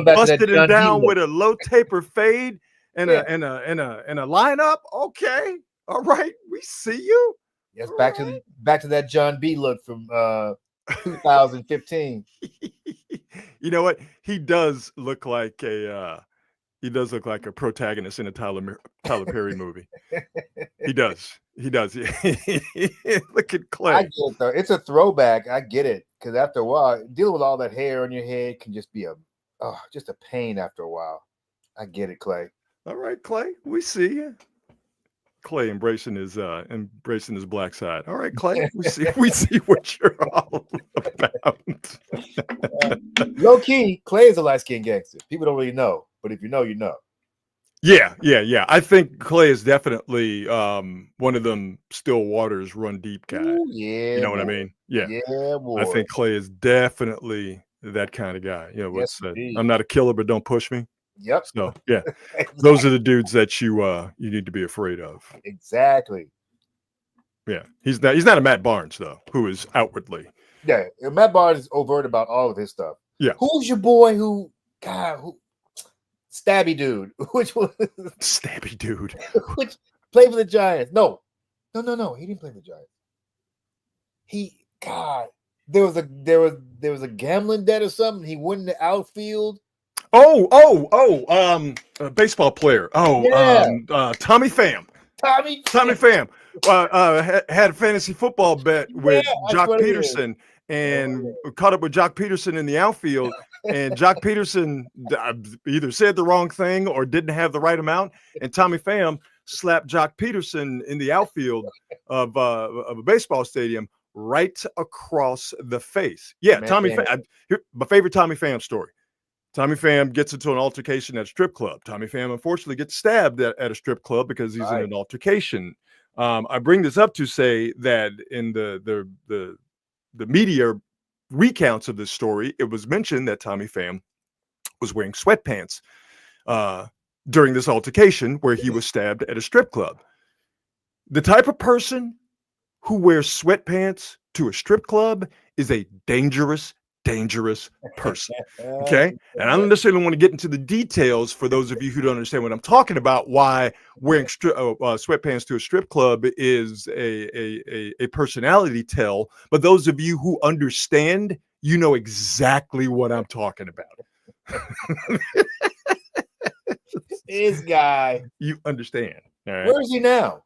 Speaker 2: Busted him down with a low taper fade and a lineup. Okay. All right. We see you.
Speaker 3: Yes, back to that John B look from 2015.
Speaker 2: You know what? He does look like a protagonist in a Tyler Perry movie. He does. Look at Klay.
Speaker 3: I get it though. It's a throwback. I get it, because after a while, dealing with all that hair on your head can just be just a pain after a while. I get it, Klay.
Speaker 2: All right, Klay. We see you. Klay embracing his black side. All right, Klay. We see what you're all about.
Speaker 3: Low key, Klay is a light-skinned gangster. People don't really know, but if you know, you know.
Speaker 2: Yeah. I think Klay is definitely one of them still waters run deep guy.
Speaker 3: Ooh, yeah,
Speaker 2: you know what I mean? Yeah, boy. I think Klay is definitely that kind of guy. What's that? I'm not a killer, but don't push me.
Speaker 3: Yep.
Speaker 2: So yeah, those are the dudes that you need to be afraid of.
Speaker 3: Exactly.
Speaker 2: Yeah, he's not a Matt Barnes though, who is outwardly.
Speaker 3: Yeah, Matt Barnes is overt about all of his stuff.
Speaker 2: Yeah.
Speaker 3: Who's your boy? Stabby dude? Which one?
Speaker 2: Stabby dude.
Speaker 3: Which played for the Giants? No. He didn't play for the Giants. There was a gambling debt or something. He went in the outfield.
Speaker 2: A baseball player. Tommy Pham. Tommy Pham had a fantasy football bet with Jock Peterson and caught up with Jock Peterson in the outfield. And Jock Peterson either said the wrong thing or didn't have the right amount. And Tommy Pham slapped Jock Peterson in the outfield of a baseball stadium right across the face. Yeah, Tommy Pham. My favorite Tommy Pham story. Tommy Pham gets into an altercation at a strip club. Tommy Pham unfortunately gets stabbed at a strip club because he's in an altercation. I bring this up to say that in the media recounts of this story, it was mentioned that Tommy Pham was wearing sweatpants during this altercation where he was stabbed at a strip club. The type of person who wears sweatpants to a strip club is a dangerous person. Okay. And I don't necessarily want to get into the details for those of you who don't understand what I'm talking about, why wearing sweatpants to a strip club is a personality tell. But those of you who understand, you know exactly what I'm talking about.
Speaker 3: This guy.
Speaker 2: You understand. All right.
Speaker 3: Where is he now?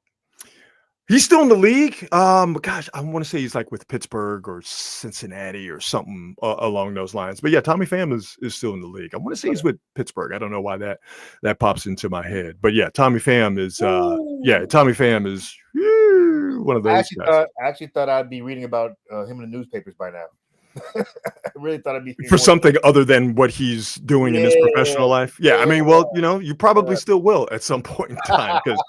Speaker 2: He's still in the league. Gosh, I want to say he's like with Pittsburgh or Cincinnati or something along those lines. But yeah, Tommy Pham is still in the league. I want to say he's with Pittsburgh. I don't know why that pops into my head. But yeah, Tommy Pham is Tommy Pham is one of those guys.
Speaker 3: I actually thought I'd be reading about him in the newspapers by now. I really thought I'd be
Speaker 2: for something other than what he's doing in his professional life. Yeah, I mean, well, you probably still will at some point in time, because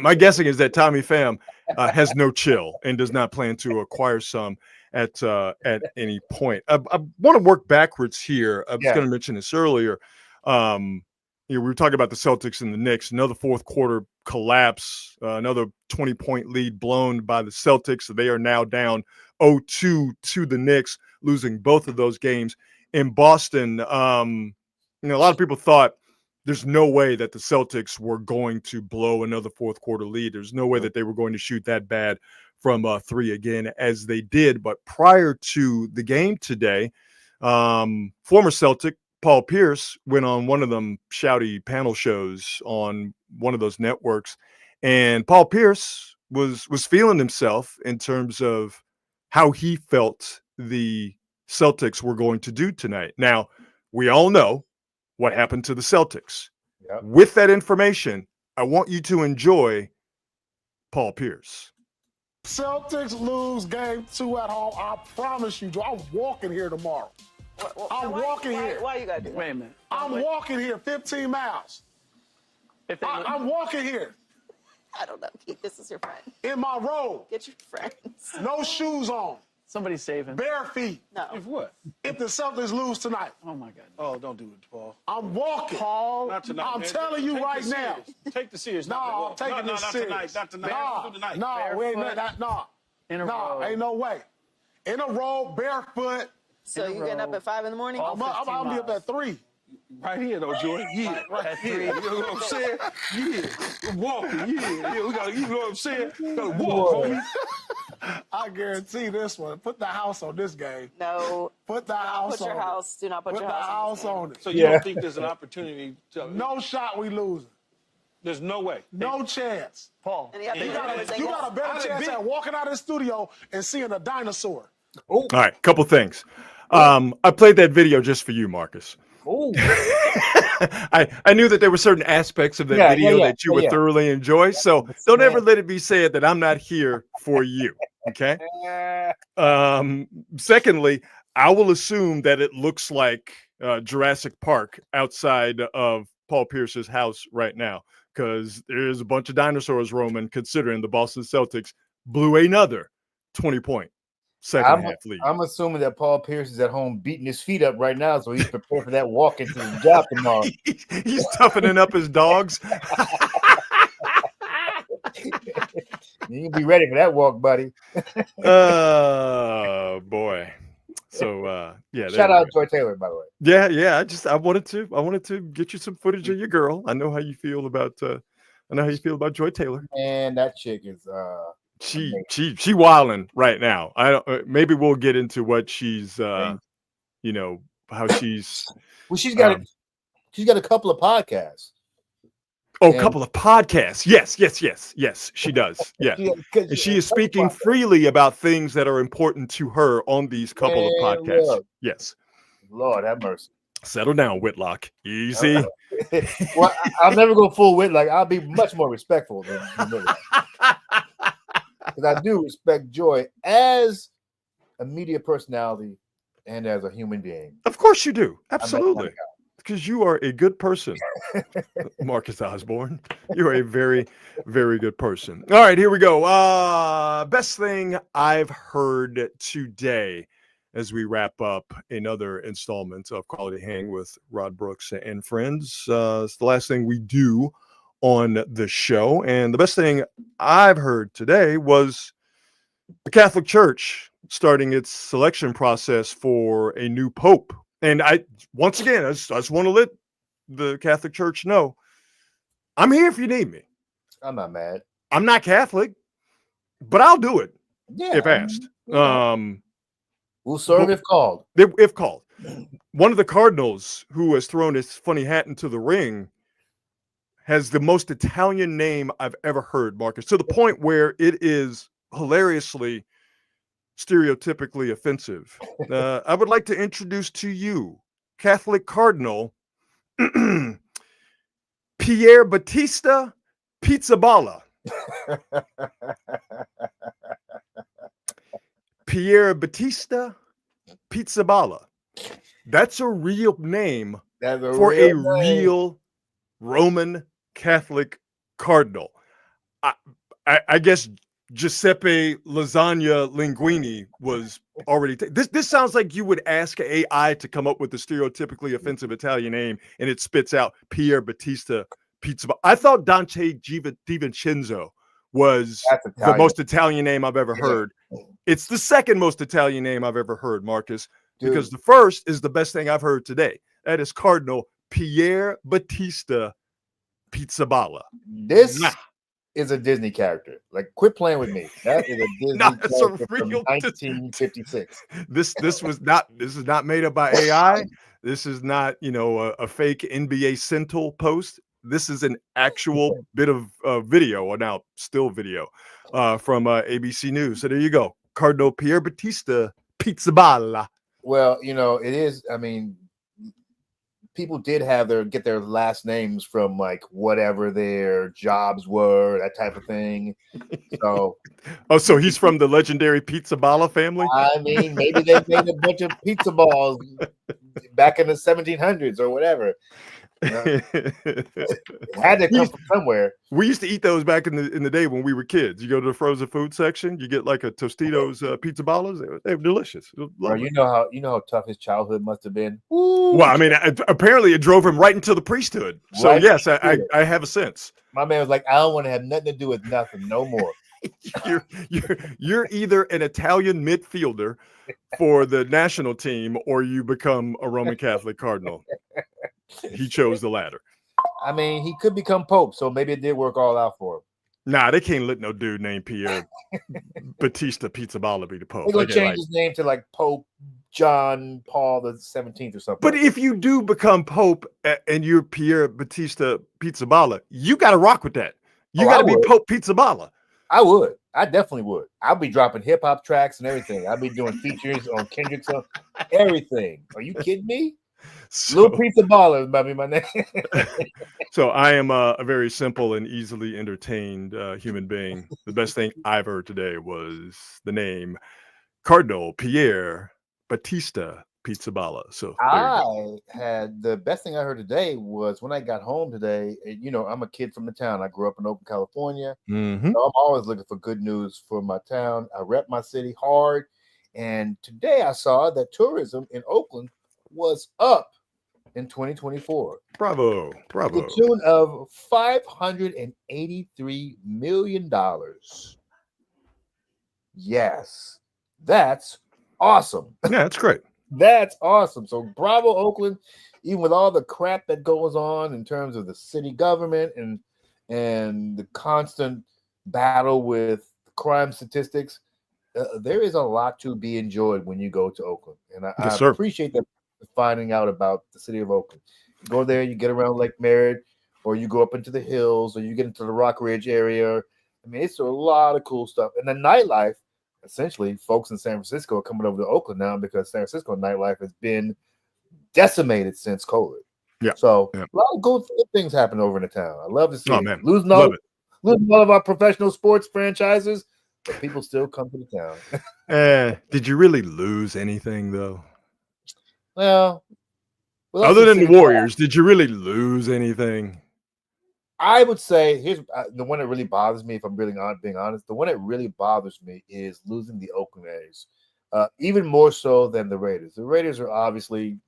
Speaker 2: my guessing is that Tommy Pham has no chill and does not plan to acquire some at any point. I want to work backwards here. I was going to mention this earlier. We were talking about the Celtics and the Knicks. Another fourth quarter collapse, another 20-point lead blown by the Celtics. So they are now down 0-2 to the Knicks, losing both of those games. In Boston, a lot of people thought there's no way that the Celtics were going to blow another fourth quarter lead. There's no way that they were going to shoot that bad from three again, as they did. But prior to the game today, former Celtic Paul Pierce went on one of them shouty panel shows on one of those networks, and Paul Pierce was feeling himself in terms of how he felt the Celtics were going to do tonight. Now, we all know what happened to the Celtics. Yep. With that information, I want you to enjoy Paul Pierce.
Speaker 4: Celtics lose game 2 at home. I promise you, Joe. I'm walking here tomorrow. I'm walking here.
Speaker 5: Why you got to do that?
Speaker 4: Wait a minute. I'm walking here 15 miles. I'm walking here.
Speaker 5: I don't know, Keith. This is your friend.
Speaker 4: In my robe.
Speaker 5: Get your friends.
Speaker 4: No shoes on.
Speaker 6: Somebody's saving.
Speaker 4: Bare feet.
Speaker 5: No.
Speaker 6: If what?
Speaker 4: If the Celtics lose tonight.
Speaker 6: Oh, my God.
Speaker 7: Oh, don't do it, Paul.
Speaker 4: I'm walking.
Speaker 6: Paul.
Speaker 7: Not tonight.
Speaker 4: I'm telling you right now.
Speaker 7: Take the serious.
Speaker 4: No, I'm taking this serious.
Speaker 7: Not tonight.
Speaker 4: No, we ain't that. No.
Speaker 6: In a row.
Speaker 4: Ain't no way. In a row, barefoot.
Speaker 5: So you getting up at 5 in the morning?
Speaker 4: I'm gonna be up at 3.
Speaker 7: Right here, though, Joy. Yeah.
Speaker 6: At 3.
Speaker 7: You know what I'm saying? Yeah. Walking. Yeah. We gotta, you know what I'm saying? Gotta walk, homie.
Speaker 4: I guarantee this one. Put the house on this game.
Speaker 5: No.
Speaker 4: Put the house
Speaker 5: Put your
Speaker 4: on
Speaker 5: house. Do not put your
Speaker 4: the house on it.
Speaker 7: So you don't think there's an opportunity to...
Speaker 4: No shot we losing.
Speaker 7: There's no way.
Speaker 4: No chance.
Speaker 6: Paul.
Speaker 5: And you
Speaker 4: got a better chance at walking out of the studio and seeing a dinosaur.
Speaker 2: All right, couple things. I played that video just for you, Marcus.
Speaker 3: Oh,
Speaker 2: I knew that there were certain aspects of that video that you would thoroughly enjoy. So don't ever let it be said that I'm not here for you. Okay. Secondly, I will assume that it looks like Jurassic Park outside of Paul Pierce's house right now, because there's a bunch of dinosaurs roaming, considering the Boston Celtics blew another 20-point second half lead.
Speaker 3: I'm assuming that Paul Pierce is at home beating his feet up right now, so he's prepared for that walk into the job tomorrow.
Speaker 2: He's toughening up his dogs.
Speaker 3: You can be ready for that walk, buddy.
Speaker 2: Oh boy. So
Speaker 3: shout out Joy Taylor, by the way.
Speaker 2: Yeah. I wanted to get you some footage of your girl. I know how you feel about Joy Taylor.
Speaker 3: And that chick is
Speaker 2: she wilding right now. I don't. Maybe we'll get into what she's how she's.
Speaker 3: Well, she's got a couple of podcasts.
Speaker 2: Oh, a couple of podcasts. Yes, she does. Yeah. And she is speaking freely about things that are important to her on these couple of podcasts.
Speaker 3: Lord.
Speaker 2: Yes.
Speaker 3: Lord have mercy.
Speaker 2: Settle down, Whitlock. Easy.
Speaker 3: Well, I'll never go full Whitlock. I'll be much more respectful than Whitlock. Because I do respect Joy as a media personality and as a human being.
Speaker 2: Of course you do. Absolutely. because you are a good person, Marcus Osborne. You are a very, very good person. All right, here we go. Best thing I've heard today as we wrap up another installment of Quality Hang with Rod Brooks and Friends. It's the last thing we do on the show. And the best thing I've heard today was the Catholic Church starting its selection process for a new pope. And I just want to let the Catholic Church know I'm here if you need me.
Speaker 3: I'm not mad.
Speaker 2: I'm not Catholic, but I'll do it if asked.
Speaker 3: We'll serve if called.
Speaker 2: If called. One of the cardinals who has thrown his funny hat into the ring has the most Italian name I've ever heard, Marcus, to the point where it is hilariously stereotypically offensive. I would like to introduce to you Catholic Cardinal Pier Battista Pizzaballa. Pier Battista Pizzaballa. That's a real name for a real Roman Catholic cardinal. I guess Giuseppe Lasagna Linguini was already. This sounds like you would ask AI to come up with a stereotypically offensive Italian name, and it spits out Pier Battista Pizzaballa. I thought Dante DiVincenzo was the most Italian name I've ever heard. It's the second most Italian name I've ever heard, Marcus, because the first is the best thing I've heard today. That is Cardinal Pier Battista Pizzaballa.
Speaker 3: This is a Disney character. Like, quit playing with me. That is a Disney character from 1956.
Speaker 2: This is not made up by AI. This is not, a fake NBA Central post. This is an actual bit of video, or now still video, from ABC News. So there you go. Cardinal Pier Battista Pizzaballa.
Speaker 3: Well, it is. I mean, people did get their last names from like whatever their jobs were, that type of thing. So,
Speaker 2: so he's from the legendary Pizzaballa family.
Speaker 3: I mean, maybe they made a bunch of pizza balls back in the 1700s or whatever. It had to come from somewhere.
Speaker 2: We used to eat those back in the day when we were kids. You go to the frozen food section, you get like a Tostitos pizza ballas. They were delicious.
Speaker 3: Bro, you know how tough his childhood must have been.
Speaker 2: Well, I mean, apparently it drove him right into the priesthood. So yes, I have a sense.
Speaker 3: My man was like, I don't want to have nothing to do with nothing no more.
Speaker 2: You're either an Italian midfielder for the national team, or you become a Roman Catholic cardinal. He chose the latter.
Speaker 3: I mean, he could become Pope, so maybe it did work all out for him.
Speaker 2: Nah, they can't let no dude named Pier Battista Pizzaballa be the Pope.
Speaker 3: He's gonna change his name to like Pope John Paul the 17th or something.
Speaker 2: But if you do become Pope and you're Pier Battista Pizzaballa, you got to rock with that. You got to be Pope Pizzaballa.
Speaker 3: I would. I definitely would. I'll be dropping hip hop tracks and everything. I'll be doing features on Kendrick's song, everything. Are you kidding me? Little Pizzaballa is about my name.
Speaker 2: So I am a very simple and easily entertained human being. The best thing I've heard today was the name Cardinal Pier Battista Pizzaballa. So
Speaker 3: I had the best thing I heard today was when I got home today. I'm a kid from the town. I grew up in Oakland, California.
Speaker 2: Mm-hmm.
Speaker 3: So I'm always looking for good news for my town. I rep my city hard. And today I saw that tourism in Oakland was up in 2024.
Speaker 2: Bravo.
Speaker 3: To the tune of $583 million. Yes, that's awesome.
Speaker 2: Yeah, that's great.
Speaker 3: That's awesome. So bravo, Oakland. Even with all the crap that goes on in terms of the city government and the constant battle with crime statistics, there is a lot to be enjoyed when you go to Oakland. And I appreciate that. Finding out about the city of Oakland. You go there, you get around Lake Merritt, or you go up into the hills, or you get into the Rock Ridge area. I mean, it's a lot of cool stuff. And the nightlife, essentially, folks in San Francisco are coming over to Oakland now because San Francisco nightlife has been decimated since COVID.
Speaker 2: Yeah.
Speaker 3: So a lot of good things happen over in the town. I love to see
Speaker 2: it. Man. Losing all
Speaker 3: of our professional sports franchises, but people still come to the town.
Speaker 2: Did you really lose anything, though?
Speaker 3: Well, Well,
Speaker 2: Other than the Warriors, did you really lose anything?
Speaker 3: I would say here's the one that really bothers me. If I'm really being honest, the one that really bothers me is losing the Oakland A's, even more so than the Raiders. The Raiders are obviously,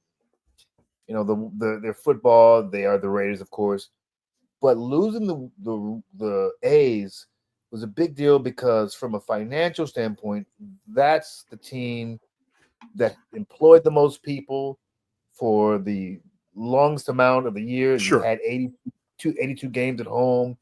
Speaker 3: their football. They are the Raiders, of course, but losing the A's was a big deal because from a financial standpoint, that's the team that employed the most people for the longest amount of the year.
Speaker 2: Sure.
Speaker 3: You had 82 games at home.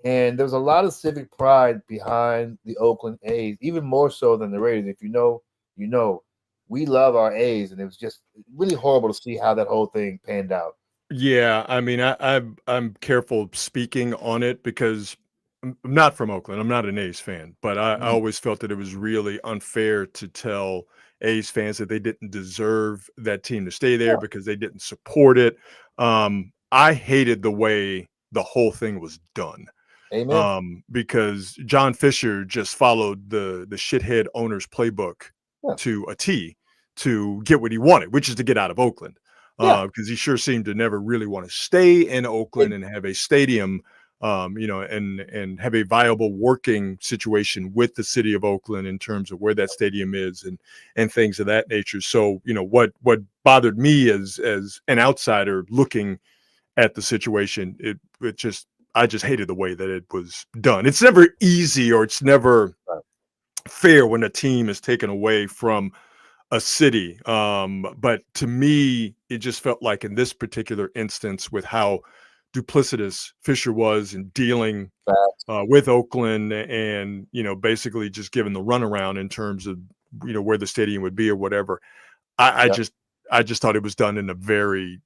Speaker 3: And there's a lot of civic pride behind the Oakland A's, even more so than the Raiders. If you know, we love our A's, and it was just really horrible to see how that whole thing panned out.
Speaker 2: Yeah, I mean, I'm careful speaking on it because I'm not from Oakland. I'm not an A's fan, but I always felt that it was really unfair to tell A's fans that they didn't deserve that team to stay there because they didn't support it. I hated the way the whole thing was done.
Speaker 3: Amen.
Speaker 2: Because John Fisher just followed the shithead owner's playbook to a T to get what he wanted, which is to get out of Oakland. Because he sure seemed to never really want to stay in Oakland and have a stadium, and have a viable working situation with the city of Oakland in terms of where that stadium is and things of that nature. So, what bothered me as an outsider looking at the situation, I just hated the way that it was done. It's never easy, or it's never fair when a team is taken away from a city. But to me, it just felt like in this particular instance, with how duplicitous Fisher was in dealing with Oakland and, basically just giving the runaround in terms of, where the stadium would be or whatever. I just thought it was done in a very,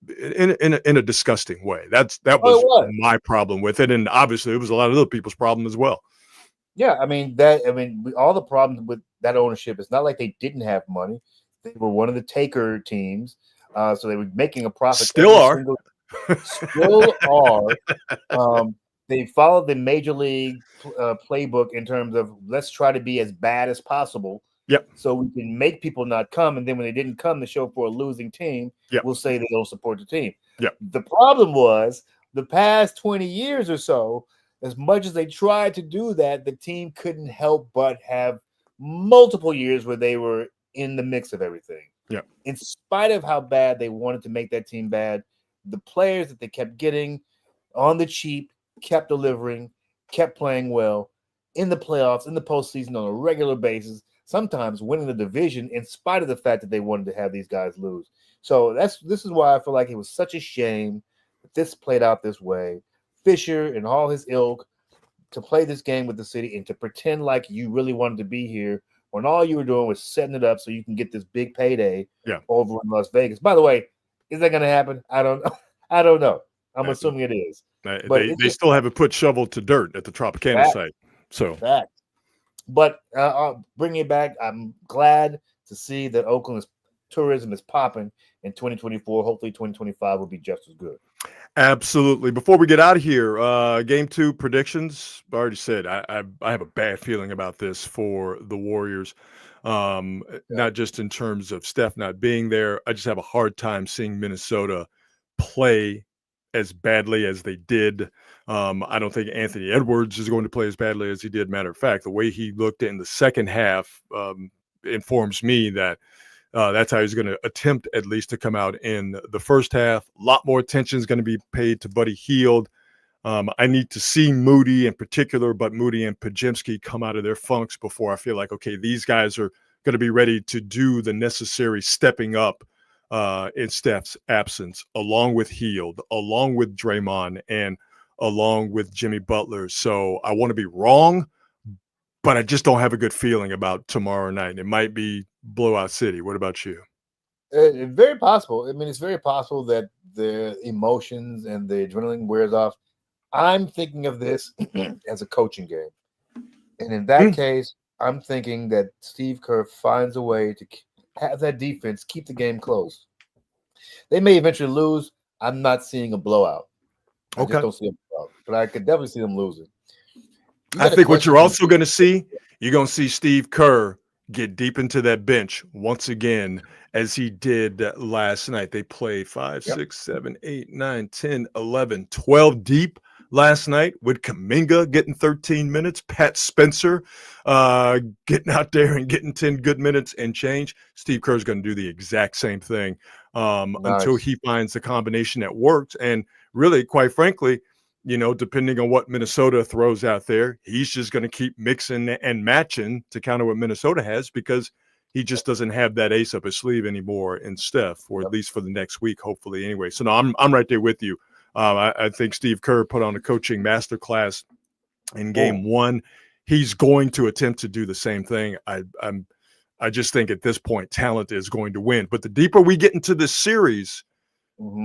Speaker 2: in a disgusting way. That was my problem with it. And obviously it was a lot of other people's problem as well.
Speaker 3: Yeah. All the problems with that ownership, it's not like they didn't have money. They were one of the taker teams. So they were making a profit.
Speaker 2: Still are.
Speaker 3: They followed the major league playbook in terms of let's try to be as bad as possible.
Speaker 2: Yep.
Speaker 3: So we can make people not come, and then when they didn't come to show for a losing team, we'll say they don't support the team.
Speaker 2: Yep.
Speaker 3: The problem was the past 20 years or so, as much as they tried to do that, the team couldn't help but have multiple years where they were in the mix of everything.
Speaker 2: Yeah.
Speaker 3: In spite of how bad they wanted to make that team bad, the players that they kept getting on the cheap kept delivering, kept playing well in the playoffs, in the postseason on a regular basis, sometimes winning the division in spite of the fact that they wanted to have these guys lose. So this is why I feel like it was such a shame that this played out this way. Fisher and all his ilk to play this game with the city and to pretend like you really wanted to be here when all you were doing was setting it up so you can get this big payday over in Las Vegas. By the way, is that going to happen? I don't know. I'm assuming it is.
Speaker 2: But they still haven't put shovel to dirt at the Tropicana site. So
Speaker 3: But bringing it back, I'm glad to see that Oakland's tourism is popping in 2024. Hopefully 2025 will be just as good.
Speaker 2: Absolutely. Before we get out of here, game 2 predictions. I already said I have a bad feeling about this for the Warriors. Not just in terms of Steph not being there. I just have a hard time seeing Minnesota play as badly as they did. I don't think Anthony Edwards is going to play as badly as he did. Matter of fact, the way he looked in the second half informs me that that's how he's going to attempt at least to come out in the first half. A lot more attention is going to be paid to Buddy Hield. I need to see Moody in particular, but Moody and Podziemski come out of their funks before I feel like, okay, these guys are going to be ready to do the necessary stepping up in Steph's absence, along with Hield, along with Draymond, and along with Jimmy Butler. So I want to be wrong, but I just don't have a good feeling about tomorrow night. It might be blowout city. What about you?
Speaker 3: Very possible. I mean, it's very possible that the emotions and the adrenaline wears off. I'm thinking of this as a coaching game. And in that case, I'm thinking that Steve Kerr finds a way to have that defense keep the game close. They may eventually lose. I'm not seeing a blowout. I just don't see a blowout, but I could definitely see them losing.
Speaker 2: I think what you're also going to see, you're going to see Steve Kerr get deep into that bench once again, as he did last night. They played 5, 6, 7, 8, 9, 10, 11, 12 deep last night, with Kuminga getting 13 minutes, Pat Spencer getting out there and getting 10 good minutes and change. Steve Kerr's going to do the exact same thing until he finds the combination that works. And really, quite frankly, depending on what Minnesota throws out there, he's just going to keep mixing and matching to counter what Minnesota has, because he just doesn't have that ace up his sleeve anymore in Steph, or at least for the next week, hopefully. Anyway, so no, I'm right there with you. I think Steve Kerr put on a coaching masterclass in game one. He's going to attempt to do the same thing. I just think at this point, talent is going to win. But the deeper we get into this series,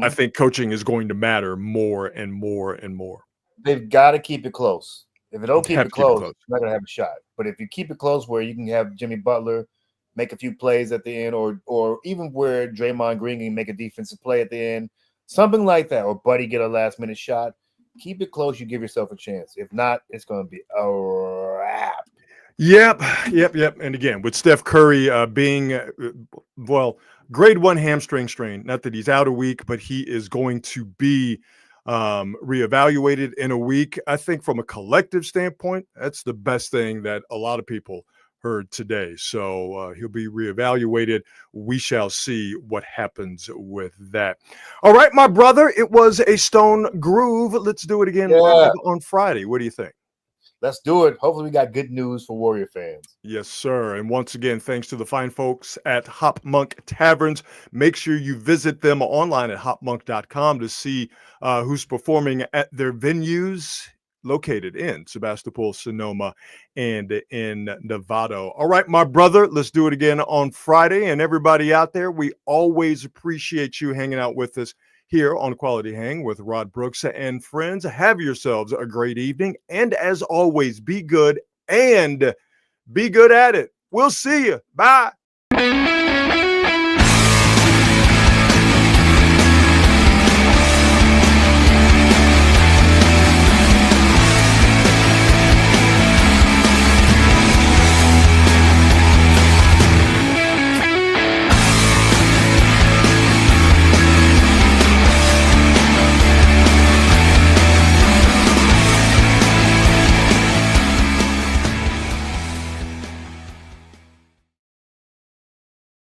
Speaker 2: I think coaching is going to matter more and more and more.
Speaker 3: They've got to keep it close. If they don't keep it close, you're not going to have a shot. But if you keep it close, where you can have Jimmy Butler make a few plays at the end, or even where Draymond Green can make a defensive play at the end, something like that, or Buddy get a last-minute shot, keep it close, you give yourself a chance. If not, it's going to be a wrap.
Speaker 2: Yep. And again, with Steph Curry being, grade 1 hamstring strain, not that he's out a week, but he is going to be reevaluated in a week. I think from a collective standpoint, that's the best thing that a lot of people heard today. So he'll be reevaluated. We shall see what happens with that. All right, my brother, it was a Stone Groove. Let's do it again on Friday. What do you think?
Speaker 3: Let's do it. Hopefully we got good news for Warrior fans.
Speaker 2: Yes, sir. And once again, thanks to the fine folks at Hop Monk Taverns. Make sure you visit them online at hopmonk.com to see who's performing at their venues located in Sebastopol, Sonoma, and in Novato. All right, my brother, let's do it again on Friday. And everybody out there, we always appreciate you hanging out with us here on Quality Hang with Rod Brooks and friends. Have yourselves a great evening. And as always, be good and be good at it. We'll see you. Bye.